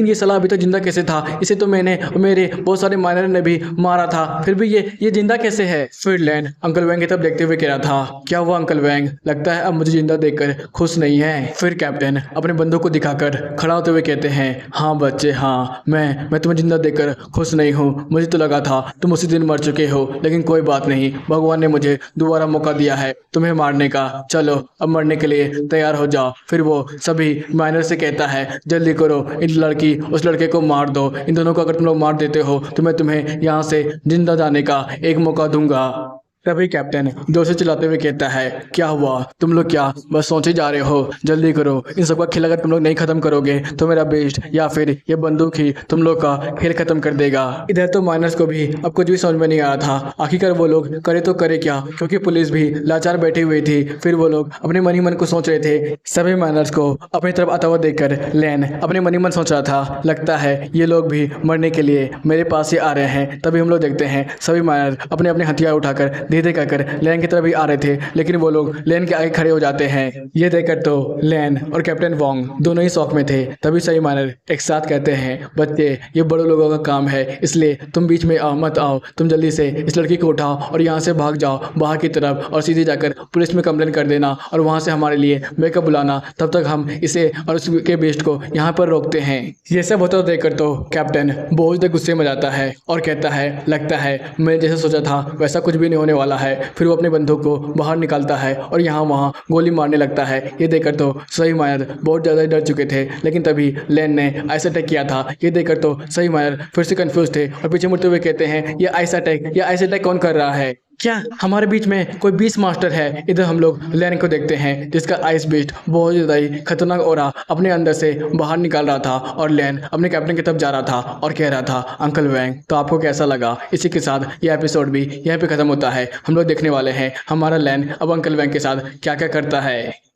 A: ये साला अभी तक जिंदा कैसे था। इसे तो मैंने मेरे बहुत सारे माइनर ने भी मारा था, फिर भी ये जिंदा कैसे है। फिर लेन अंकल वैंग की तरफ देखते हुए कह रहा था, क्या हुआ अंकल वैंग, लगता है अब मुझे जिंदा देखकर खुश नहीं है। फिर कैप्टन अपने बंदूक को दिखाकर खड़ा होते हुए कहते हैं, हाँ बच्चे हाँ, मैं तुम्हें जिंदा देखकर खुश नहीं हूँ, मुझे तो लगा था तुम उसी दिन मर चुके हो, लेकिन कोई बात नहीं, भगवान ने मुझे दोबारा मौका दिया है तुम्हें मारने का, चलो अब मरने के लिए तैयार हो जाओ। फिर वो सभी माइनर से कहता है, जल्दी करो, उस लड़के को मार दो, इन दोनों को अगर तुम लोग मार देते हो तो मैं तुम्हें यहाँ से जिंदा जाने का एक मौका दूंगा। तभी कैप्टन जोर से चिल्लाते हुए कहता है, क्या हुआ, तुम लोग क्या बस सोचे जा रहे हो, जल्दी करो, इन सबका खेल अगर तुम लोग नहीं खत्म करोगे तो मेरा बेस्ट या फिर ये बंदूक ही तुम लोग का खेल खत्म कर देगा। इधर तो माइनर्स को भी अब कुछ भी समझ में नहीं आ रहा था, आखिरकार वो लोग करे तो करे क्या, क्योंकि पुलिस भी लाचार बैठी हुई थी। फिर वो लोग अपने मन ही मन को सोच रहे थे। सभी माइनर्स को अपनी तरफ आता हुआ देखकर लेन अपने मन ही मन सोच रहा था, लगता है ये लोग भी मरने के लिए मेरे पास ही आ रहे हैं। तभी हम लोग देखते हैं सभी माइनर अपने अपने हथियार उठाकर धीरे कहकर लेन की तरफ ही आ रहे थे, लेकिन वो लोग लेन के आगे खड़े हो जाते हैं। ये देखकर तो लेन और कैप्टन वोंग दोनों ही शौक में थे। तभी सही माइनर एक साथ कहते हैं, बच्चे ये बड़े लोगों का काम है, इसलिए तुम बीच में मत आओ, तुम जल्दी से इस लड़की को उठाओ और यहाँ से भाग जाओ बाहर की तरफ, और सीधे जाकर पुलिस में कंप्लेन कर देना और वहाँ से हमारे लिए बैकअप बुलाना, तब तक हम इसे और उसके बेस्ट को यहाँ पर रोकते हैं। ये सब होता देखकर तो कैप्टन बहुत ज़्यादा गुस्से में जाता है और कहता है, लगता है मैंने जैसा सोचा था वैसा कुछ भी नहीं होने वाला है। फिर वो अपने बंदूक को बाहर निकालता है और यहाँ वहाँ गोली मारने लगता है। ये देखकर तो सही माइनर बहुत ज़्यादा डर चुके थे, लेकिन तभी लेन ने आइस अटैक किया था। ये देखकर तो सही माइनर फिर से कंफ्यूज थे और पीछे मुड़ते हुए कहते हैं, ये आइस अटैक कौन कर रहा है, क्या हमारे बीच में कोई बीस्ट मास्टर है। इधर हम लोग लेन को देखते हैं जिसका आइस बीस्ट बहुत ज़्यादा ही खतरनाक ऑरा अपने अंदर से बाहर निकाल रहा था और लेन अपने कैप्टन की तरफ जा रहा था और कह रहा था, अंकल वैंग तो आपको कैसा लगा। इसी के साथ यह एपिसोड भी यहीं पे ख़त्म होता है। हम लोग देखने वाले हैं हमारा लेन अब अंकल वैंग के साथ क्या क्या करता है।